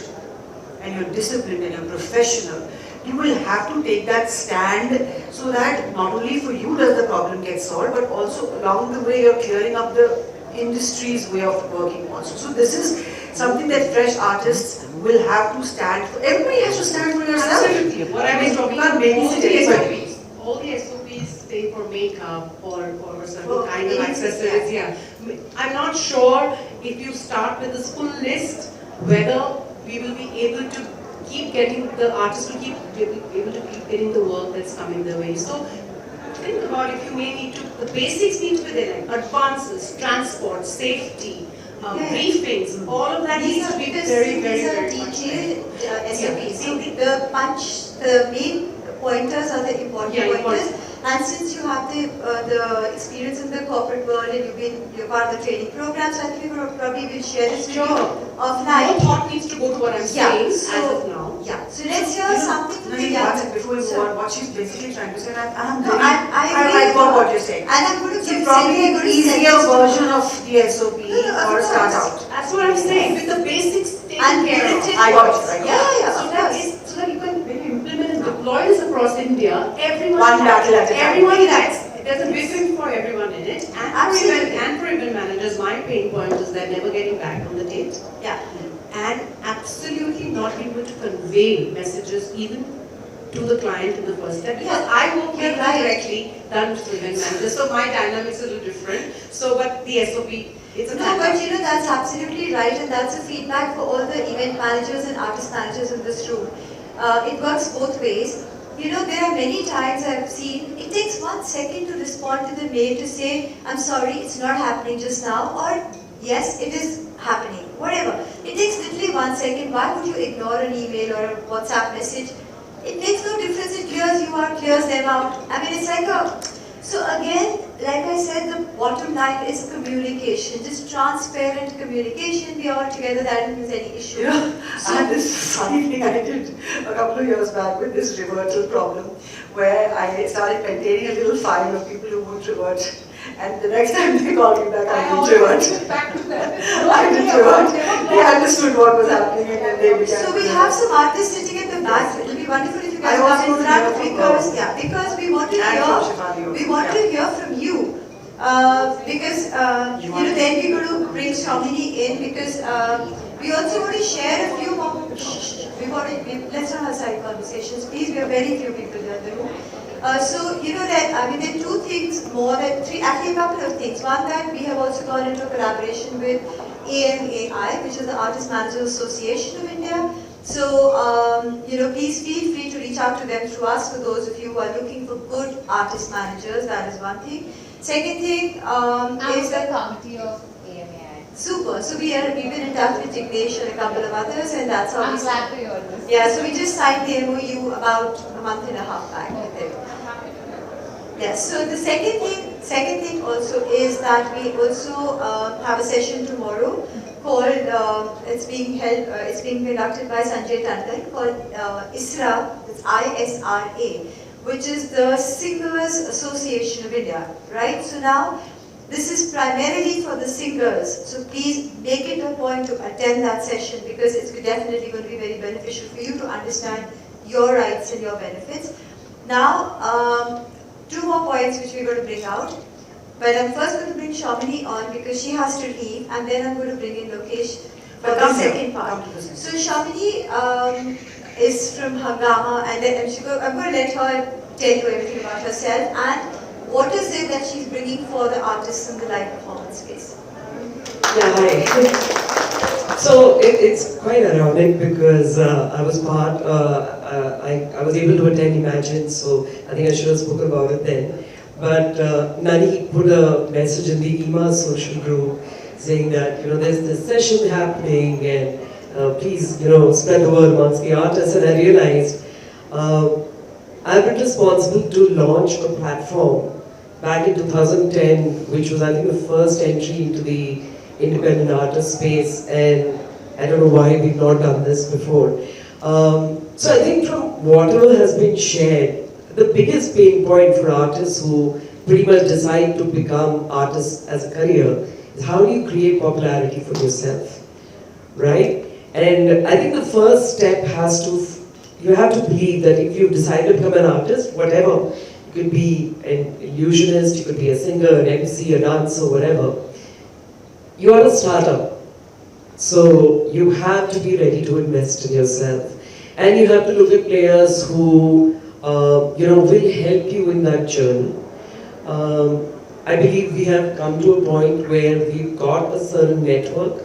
and you're disciplined and you're professional, you will have to take that stand so that not only for you does the problem get solved, but also along the way you're clearing up the industry's way of working also. So this is something that fresh artists will have to stand for. Everybody has to stand for yourself. Absolutely. What I was talking You can't about, babysit anybody. all the SOPs paying for makeup or certain For kind of anything, accessories. Yeah. I'm not sure if you start with this full list, whether we will be able to keep getting the artists to keep able to keep getting the work that's coming their way. So think about if you may need to, the basics need to be there, like advances, transport, safety, briefings, all of that These needs are to be because very, these are very much there. detailed SOPs. Yeah. So the main pointers are the important pointers. And since you have the experience in the corporate world and you're part of the training program, so I think we will probably will share this with you offline. No thought needs to go to what I'm saying as of now. Yeah. So let's hear something from the Nanni, before we move on, what she's basically trying to say, and I'm No, really, I agree I got what you're saying. And I'm going to So give probably Singh a an easier sentence to- version of the SOP of or start course. out. That's what I'm saying, with the basics taken And care of. put it in I got words. it, I got Yeah, So of that course. is, so that you can, when you implement and deploy this across India, everyone One battle at a time. everyone gets, there's a briefing for everyone in it. Absolutely. And for event managers, my pain point is they're never getting back on the date. Yeah. And absolutely not being able to convey messages even to the client in the first step. Because I work here directly done to the event manager, so my dynamics are a little different. So, but the SOP, it's a No, but that's absolutely right, and that's a feedback for all the event managers and artist managers in this room. It works both ways. There are many times I've seen, it takes 1 second to respond to the mail to say, I'm sorry, it's not happening just now, or yes, it is happening, whatever. It takes literally 1 second. Why would you ignore an email or a WhatsApp message? It makes no difference, it clears you out, clears them out. I mean, it's like so again, like I said, the bottom line is communication, just transparent communication. We are all together, that doesn't mean any issue. I had this funny thing I did a couple of years back with this reversal problem, where I started maintaining a little file of people who would revert. And the next time they called me back, I didn't revert. Back to that. I didn't revert. They understood what was happening and then they began. So we have some artists sitting at the back. It will be wonderful if you guys I also come in want to front hear from because we want to And hear. from Shivani We also, want yeah. to hear from you. Because then we're going to bring Shamini in because we also want to share a few more. Let's not have side conversations, please. We have very few people here in the room. So there are two things more than three, actually a couple of things. One, that we have also gone into a collaboration with AMAI, which is the Artist Managers Association of India. So, please feel free to reach out to them through us for those of you who are looking for good artist managers. That is one thing. Second thing is the committee of AMAI. Super. So we've been in touch with Jignesh and a couple of others, and that's how I'm we glad to hear this. Yeah, so we just signed the MOU about a month and a half back with them. Yes. So the second thing also is that we also have a session tomorrow called it's being conducted by Sanjay Tandon called ISRA. It's ISRA, which is the Singers Association of India, right? So now this is primarily for the singers. So please make it a point to attend that session because it's definitely going to be very beneficial for you to understand your rights and your benefits. Now, two more points which we're going to bring out. But I'm first going to bring Shamini on because she has to leave, and then I'm going to bring in Lokesh for the second part. So Shamini is from Hangama, and then I'm going to let her tell you everything about herself and what is it that she's bringing for the artists in the live performance space. Yeah, hi. So it's quite ironic because I was part, I was able to attend Imagine, so I think I should have spoken about it then. But Nanni put a message in the EMA social group saying that, there's this session happening and please, spread the word amongst the artists. And I realized I've been responsible to launch a platform back in 2010, which was, I think, the first entry into the independent artist space, and I don't know why we've not done this before. So I think from whatever has been shared, the biggest pain point for artists who pretty much decide to become artists as a career is how do you create popularity for yourself, right? And I think the first step you have to believe that if you decide to become an artist, whatever, you could be an illusionist, you could be a singer, an MC, a dancer, whatever. You are a startup. So you have to be ready to invest in yourself. And you have to look at players who will help you in that journey. I believe we have come to a point where we've got a certain network.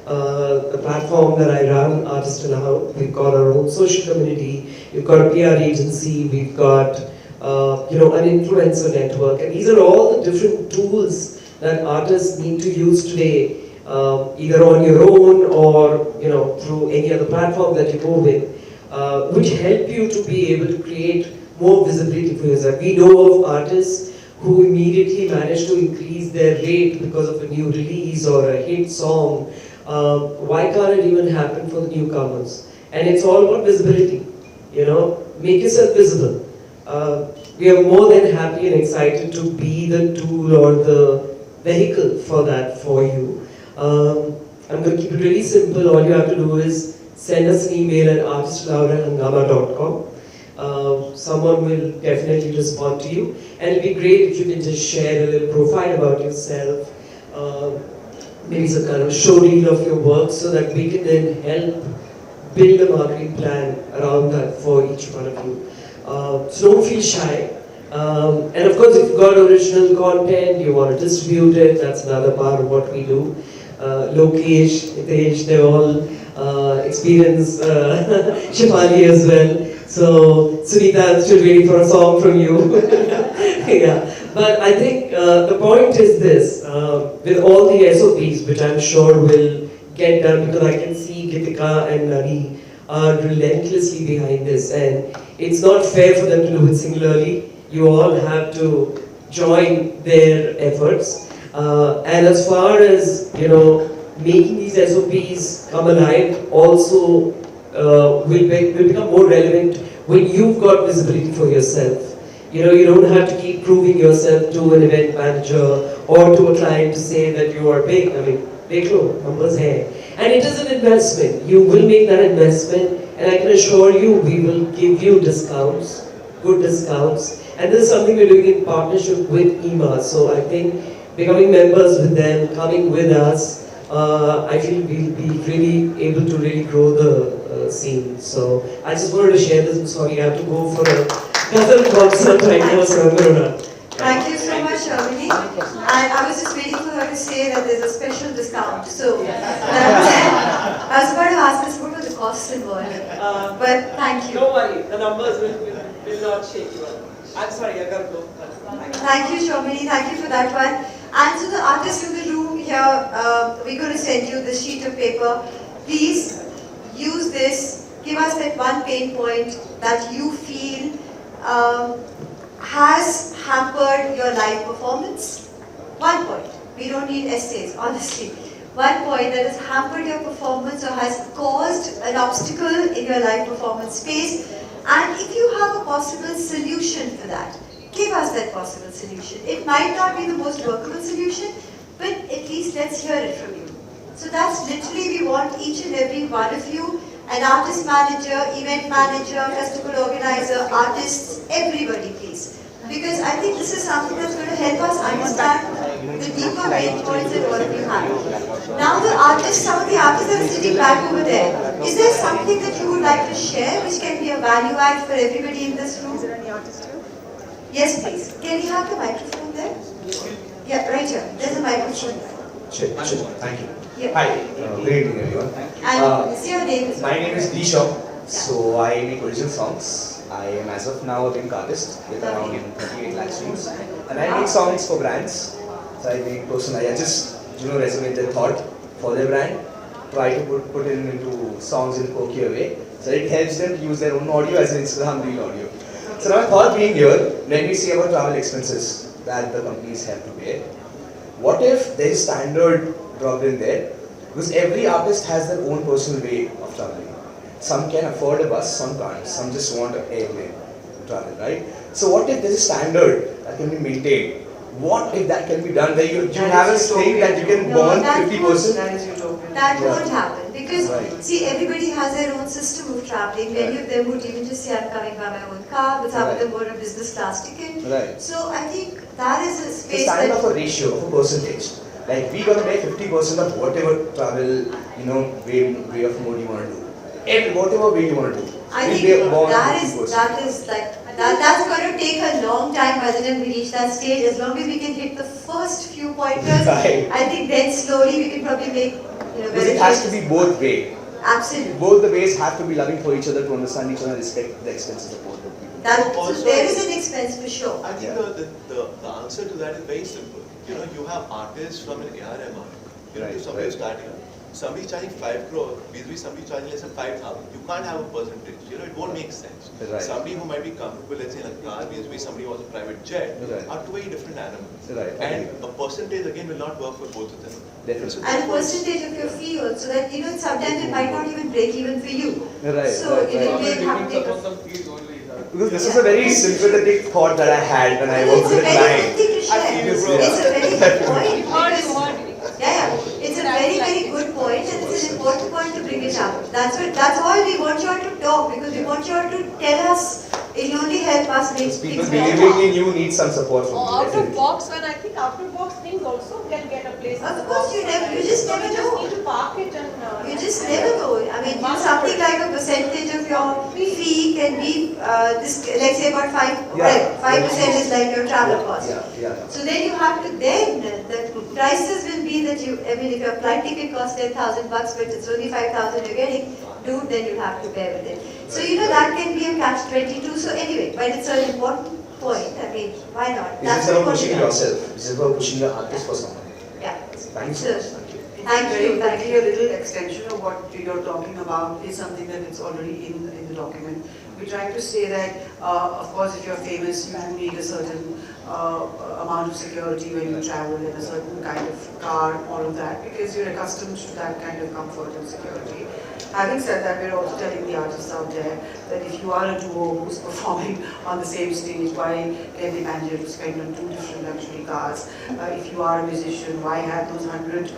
The platform that I run, Artist Allowed, we've got our own social community, we've got a PR agency, we've got an influencer network, and these are all the different tools that artists need to use today, either on your own or through any other platform that you go with, which help you to be able to create more visibility for yourself. We know of artists who immediately manage to increase their rate because of a new release or a hit song. Why can't it even happen for the newcomers? And it's all about visibility. Make yourself visible. We are more than happy and excited to be the tool or the vehicle for that for you. I'm going to keep it really simple. All you have to do is send us an email at artistallowed@hungama.com. Someone will definitely respond to you, and it'll be great if you can just share a little profile about yourself, maybe some kind of show reel of your work, so that we can then help build a marketing plan around that for each one of you. So don't feel shy. And of course, if you've got original content, you want to distribute it, that's another part of what we do. Lokesh, Hitesh, they all experience Shivali as well. So Sunita, I'm still waiting for a song from you. Yeah. But I think the point is this, with all the SOPs, which I'm sure will get done, because I can see Gitikka and Nanni are relentlessly behind this, and it's not fair for them to do it singularly. You all have to join their efforts. And as far as, making these SOPs come alive also will become more relevant when you've got visibility for yourself. You don't have to keep proving yourself to an event manager or to a client to say that you are big. I mean, dekh lo, numbers hai. And it is an investment. You will make that investment, and I can assure you we will give you discounts, good discounts. And this is something we're doing in partnership with EMA. So I think becoming members with them, coming with us, I feel we'll be really able to really grow the scene. So I just wanted to share this. I'm sorry, I have to go for a ghazal concert right now, so I'm going to run. Thank you so much, Shamini. And I was just waiting for her to say that there's a special discount. So I was about to ask this, what were the costs involved? But thank you. Don't worry, the numbers will not shake you up. I'm sorry, I got to go. Thank you, Shamini. Thank you for that one. And to the artists in the room here, we're going to send you this sheet of paper. Please use this. Give us that one pain point that you feel has hampered your live performance. 1 point. We don't need essays, honestly. 1 point that has hampered your performance or has caused an obstacle in your live performance space. And if you have a possible solution for that, give us that possible solution. It might not be the most workable solution, but at least let's hear it from you. So that's literally, we want each and every one of you, an artist manager, event manager, festival organizer, artists, everybody please. Because I think this is something that's going to help us understand the deeper pain points that all of you have. Now the artists, some of the artists that are sitting back over there, is there something that you would like to share which can be a value add for everybody in this room? Is there any artist here? Yes please. Can you have the microphone there? Yeah, right here. There's a microphone. Sure. Thank you. Yeah. Hi, good evening everyone. And your name is? My name is Disha. So I make original songs. I am as of now a pink artist with around 38 lakh streams. And I make songs for brands. So I make personal, I just resonate their thought for their brand. Try to put it into songs in a quirky way. So it helps them to use their own audio as an Instagram reel audio. So now my thought being here, let me see about travel expenses that the companies have to pay. What if there is standard dropped in there? Because every artist has their own personal way of traveling. Some can afford a bus, some can't. Some just want an airplane to travel, right? So what if there is a standard that can be maintained? What if that can be done where you have a thing that you can burn 50%? That is utopian. That won't happen because see, everybody has their own system of traveling. Many of them would even just say, I'm coming by my own car, but some of them bought a business class ticket. So I think that is a space. The standard of a ratio, of a percentage. Like we're gonna make 50% of whatever travel, way of mode you want to do. Whatever way you want to do. I think that's going to to take a long time by the time we reach that stage. As long as we can hit the first few pointers, Right. I think then slowly we can probably make, Because it has to be both way. Absolutely. Both the ways have to be loving for each other, to understand each other, and respect the expenses of both the people. So there is an expense for sure. I think the answer to that is very simple. You have artists from an ARM art. If somebody is starting, somebody charging 5 crore, vis-a-vis somebody charging less than 5,000. You can't have a percentage. It won't make sense. Right. Somebody who might be comfortable, let's say in a car, vis-a-vis somebody who has a private jet, are two very different animals. Right. And a percentage again will not work for both of them. Definitely. And a percentage of your fee also, that sometimes it might not even break even for you. Right. So right, it right. may have to take a... Because this is a very sympathetic thought that I had when I worked with a client. It's a very good thing to share. It's a very good point. It's a very, very good point, and it's an important point to bring it up. That's all we want you all to talk, because we want you all to tell us. It'll only help us make People things believing in you need some support from you. Out of definitely. box, when I think out of box things also can get a place. Of course, you just never know. Need to park it and. You just never know. I mean, something like a percentage of your fee can be this. Let's say about 5% is like your travel cost. So then you have to the prices will be that if your flight ticket costs 10,000 bucks, but it's only 5,000 you're getting, dude, then you have to bear with it. So that can be a catch-22. So anyway, but it's an important point. I mean, why not? It's about pushing yourself. It's about pushing the artist for someone. Yeah. Thank you so much. Thank you. Thank you. A little extension of what you're talking about is something that is already in the document. We're trying to say that, of course, if you're famous, you do need a certain amount of security when you travel in a certain kind of car, all of that, because you're accustomed to that kind of comfort and security. Having said that, we're also telling the artists out there that if you are a duo who's performing on the same stage, why can they manage to spend on 2 different luxury cars? If you are a musician, why have those 100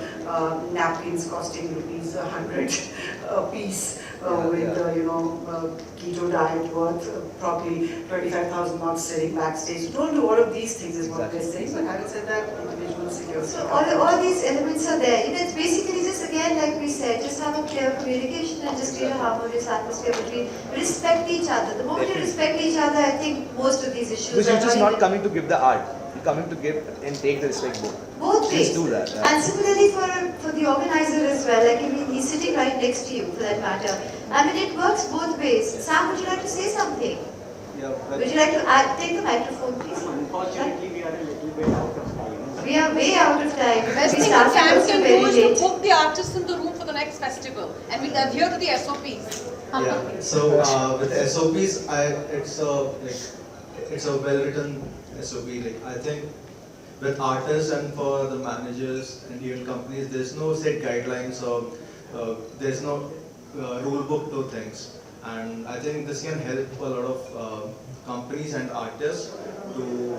napkins costing rupees 100 a piece with keto diet worth probably 25,000 bucks sitting backstage? So don't do all of these things is what we're saying. But having said that, individual security. So all these elements are there. It's basically just, again, like we said, just have a clear communication and just create a harmonious atmosphere between, respect each other. The moment you respect each other, I think most of these issues Because are you're just not coming to give the art. You're coming to give and take the respect both. Both ways. Just do that. And similarly for the organizer as well, like he's sitting right next to you for that matter. I mean, it works both ways. Sam, would you like to say something? Yeah, Would you like to take the microphone, please? Unfortunately, we are a little bit out of time. We are way out of time. Best We thing started fans also can very do is late. to book the artists in the room for the next festival and we adhere to the SOPs. Yeah. So with SOPs, it's a well-written SOP. Like I think with artists and for the managers and even companies, there's no set guidelines or there's no rule book to things. And I think this can help a lot of companies and artists to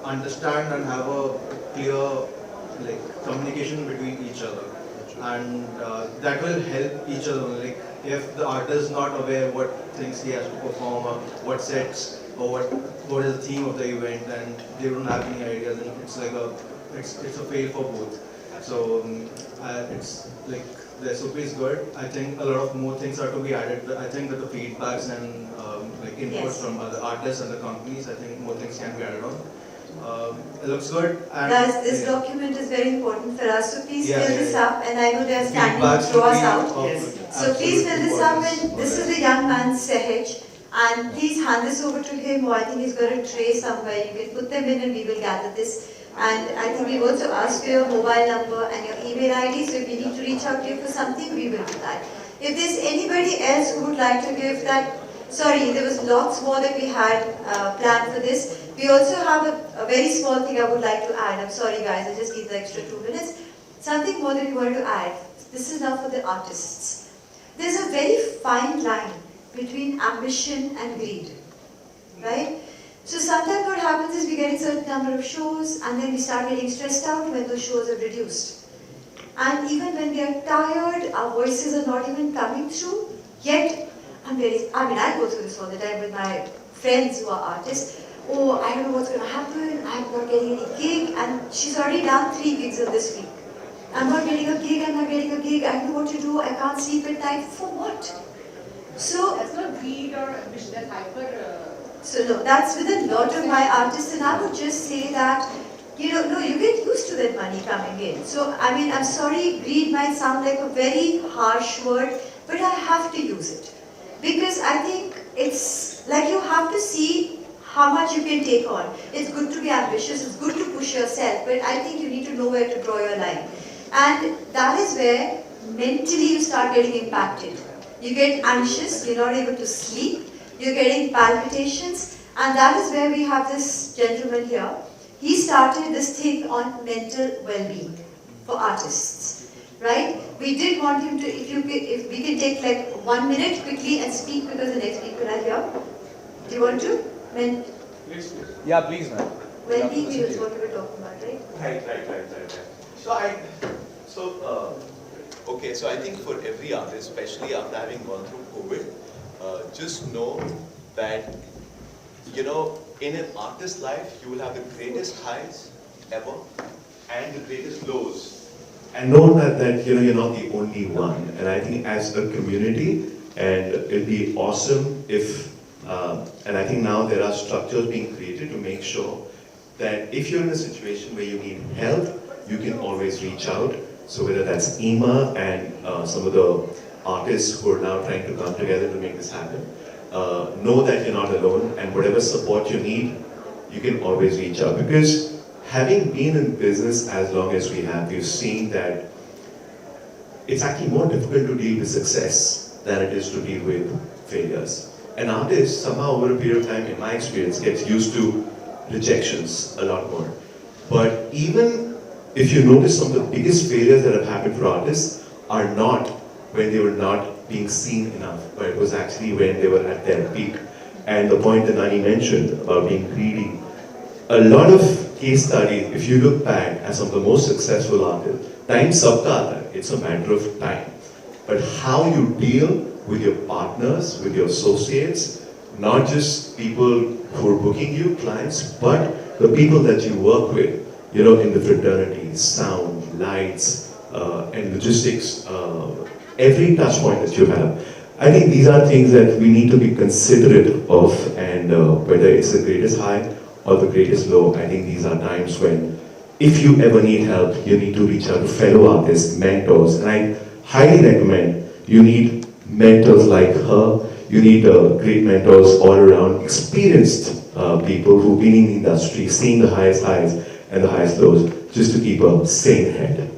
understand and have a clear communication between each other. And that will help each other. Like if the artist is not aware what things he has to perform or what sets or what is the theme of the event and they don't have any ideas, and it's like it's a fail for both. So it's like the SOP is good. I think a lot of more things are to be added. I think that the feedbacks and inputs from other artists and the companies, I think more things can be added on. It looks good. And Guys, this document is very important for us, so please Yeah, fill yeah, this yeah. up, and I know they are standing to Feedbacks throw would us be out. of So please fill this up, absolute and this is importance. the young man's Sahaj, and please hand this over to him, or I think he's got a tray somewhere. You can put them in and we will gather this. And I think we've also asked for your mobile number and your email ID, so if we need to reach out to you for something, we will do that. If there's anybody else who would like to give that, sorry, there was lots more that we had planned for this. We also have a very small thing I would like to add. I'm sorry guys, I just need the extra 2 minutes. Something more that we wanted to add. This is now for the artists. There's a very fine line between ambition and greed, right? So sometimes what happens is we get a certain number of shows and then we start getting stressed out when those shows are reduced. And even when we are tired, our voices are not even coming through, yet I go through this all the time with my friends who are artists. Oh, I don't know what's going to happen, I'm not getting any gig, and she's already done 3 gigs in this week. I'm not getting a gig, I'm not getting a gig, I don't know what to do, I can't sleep at night, for what? So, That's not greed or ambition, that's hyper So no, that's with a lot of my artists, and I would just say that, no, you get used to that money coming in. So, I mean, I'm sorry, greed might sound like a very harsh word, but I have to use it. Because I think it's like you have to see how much you can take on. It's good to be ambitious, it's good to push yourself, but I think you need to know where to draw your line. And that is where mentally you start getting impacted. You get anxious, you're not able to sleep, you're getting palpitations, and that is where we have this gentleman here. He started this thing on mental well-being for artists, right? We did want him to, if we can take like 1 minute quickly and speak because the next people are here. Do you want to? Yeah, please, ma'am. Well-being is what we were talking about, right? Right. Okay, so I think for every artist, especially after having gone through COVID, just know that, in an artist's life, you will have the greatest highs ever and the greatest lows. And know that you're not the only one. And I think as a community, and it'd be awesome if, and I think now there are structures being created to make sure that if you're in a situation where you need help, you can always reach out. So whether that's Ima and some of the artists who are now trying to come together to make this happen, know that you're not alone, and whatever support you need, you can always reach out. Because having been in business as long as we have, we've seen that it's actually more difficult to deal with success than it is to deal with failures. An artist, somehow over a period of time, in my experience, gets used to rejections a lot more. But even if you notice, some of the biggest failures that have happened for artists are not when they were not being seen enough, but it was actually when they were at their peak. And the point that Nanni mentioned about being greedy, a lot of case studies, if you look back at some of the most successful artists, time sabka aata hai, it's a matter of time. But how you deal with your partners, with your associates, not just people who are booking you, clients, but the people that you work with, in the fraternities, sound, lights, and logistics, every touch point that you have. I think these are things that we need to be considerate of, and whether it's the greatest high or the greatest low, I think these are times when, if you ever need help, you need to reach out to fellow artists, mentors, and I highly recommend you need mentors like her. You need great mentors all around, experienced people who've been in the industry, seen the highest highs and the highest lows, just to keep a sane head.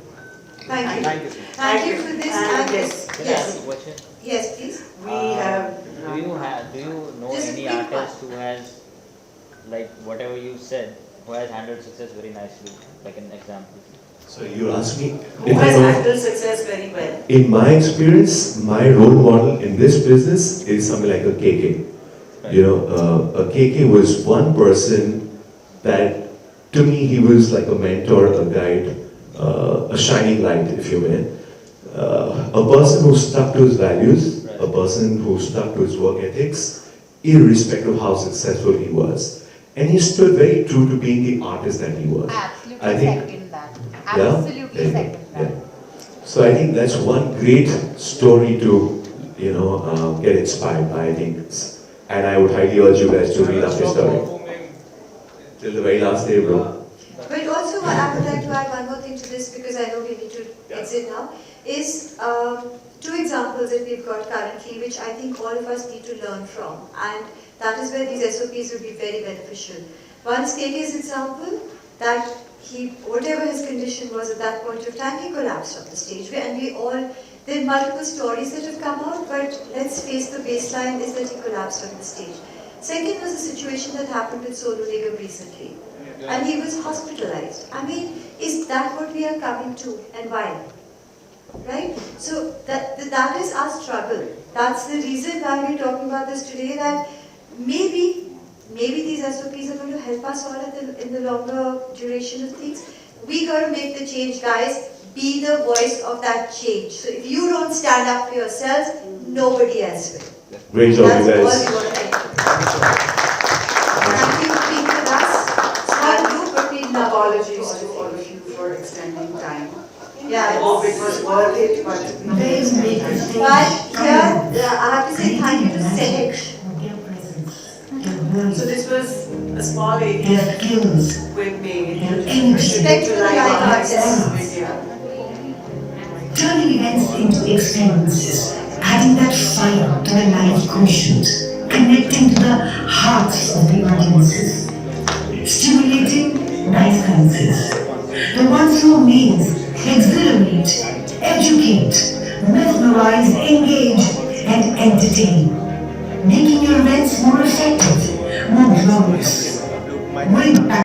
Thank you. Thank you. Thank you for this. And Yes. Can I ask a question? Yes, please. We have. Do you know Just a any quick artist who has, like whatever you said, who has handled success very nicely, like an example? So you ask me Who if I has know. handled success very well? In my experience, my role model in this business is something like a KK. A KK was one person that, to me, he was like a mentor, a guide, a shining light, if you may. A person who stuck to his values, a person who stuck to his work ethics, irrespective of how successful he was. And he stood very true to being the artist that he was. Absolutely I think, second that. yeah? Absolutely second that. Yeah. So I think that's one great story to, get inspired by, I think. And I would highly urge you guys to read up his story. Till the very last day, bro. But also, I would like to add one more thing to this, because I know we need to exit now, is two examples that we've got currently, which I think all of us need to learn from. And that is where these SOPs will be very beneficial. One is KK's example, that whatever his condition was at that point of time, he collapsed on the stage. And there are multiple stories that have come out, but let's face the baseline is that he collapsed on the stage. Second was a situation that happened with Sonu Nigam recently. And he was hospitalized. I mean, is that what we are coming to, and why? Right? So that is our struggle. That's the reason why we're talking about this today, that maybe these SOPs are going to help us all in the longer duration of things. We got to make the change, guys. Be the voice of that change. So if you don't stand up for yourselves, nobody else will. Great job, you guys. That's all we want to do. Thank you for being with us. Small group, but we love Apologies to all of you for extending time. Yeah, I hope it was worth it, but please make it. But here, I have to say thank you to Singh. So a small age their skills, with me their with energy, respect to the live artists of India. turning events into experiences, adding that fire to the live quotient, connecting to the hearts of the audiences, stimulating nice senses, the ones who means exhilarate, educate, mesmerize, engage, and entertain, making your events more effective, more glorious, more impactful.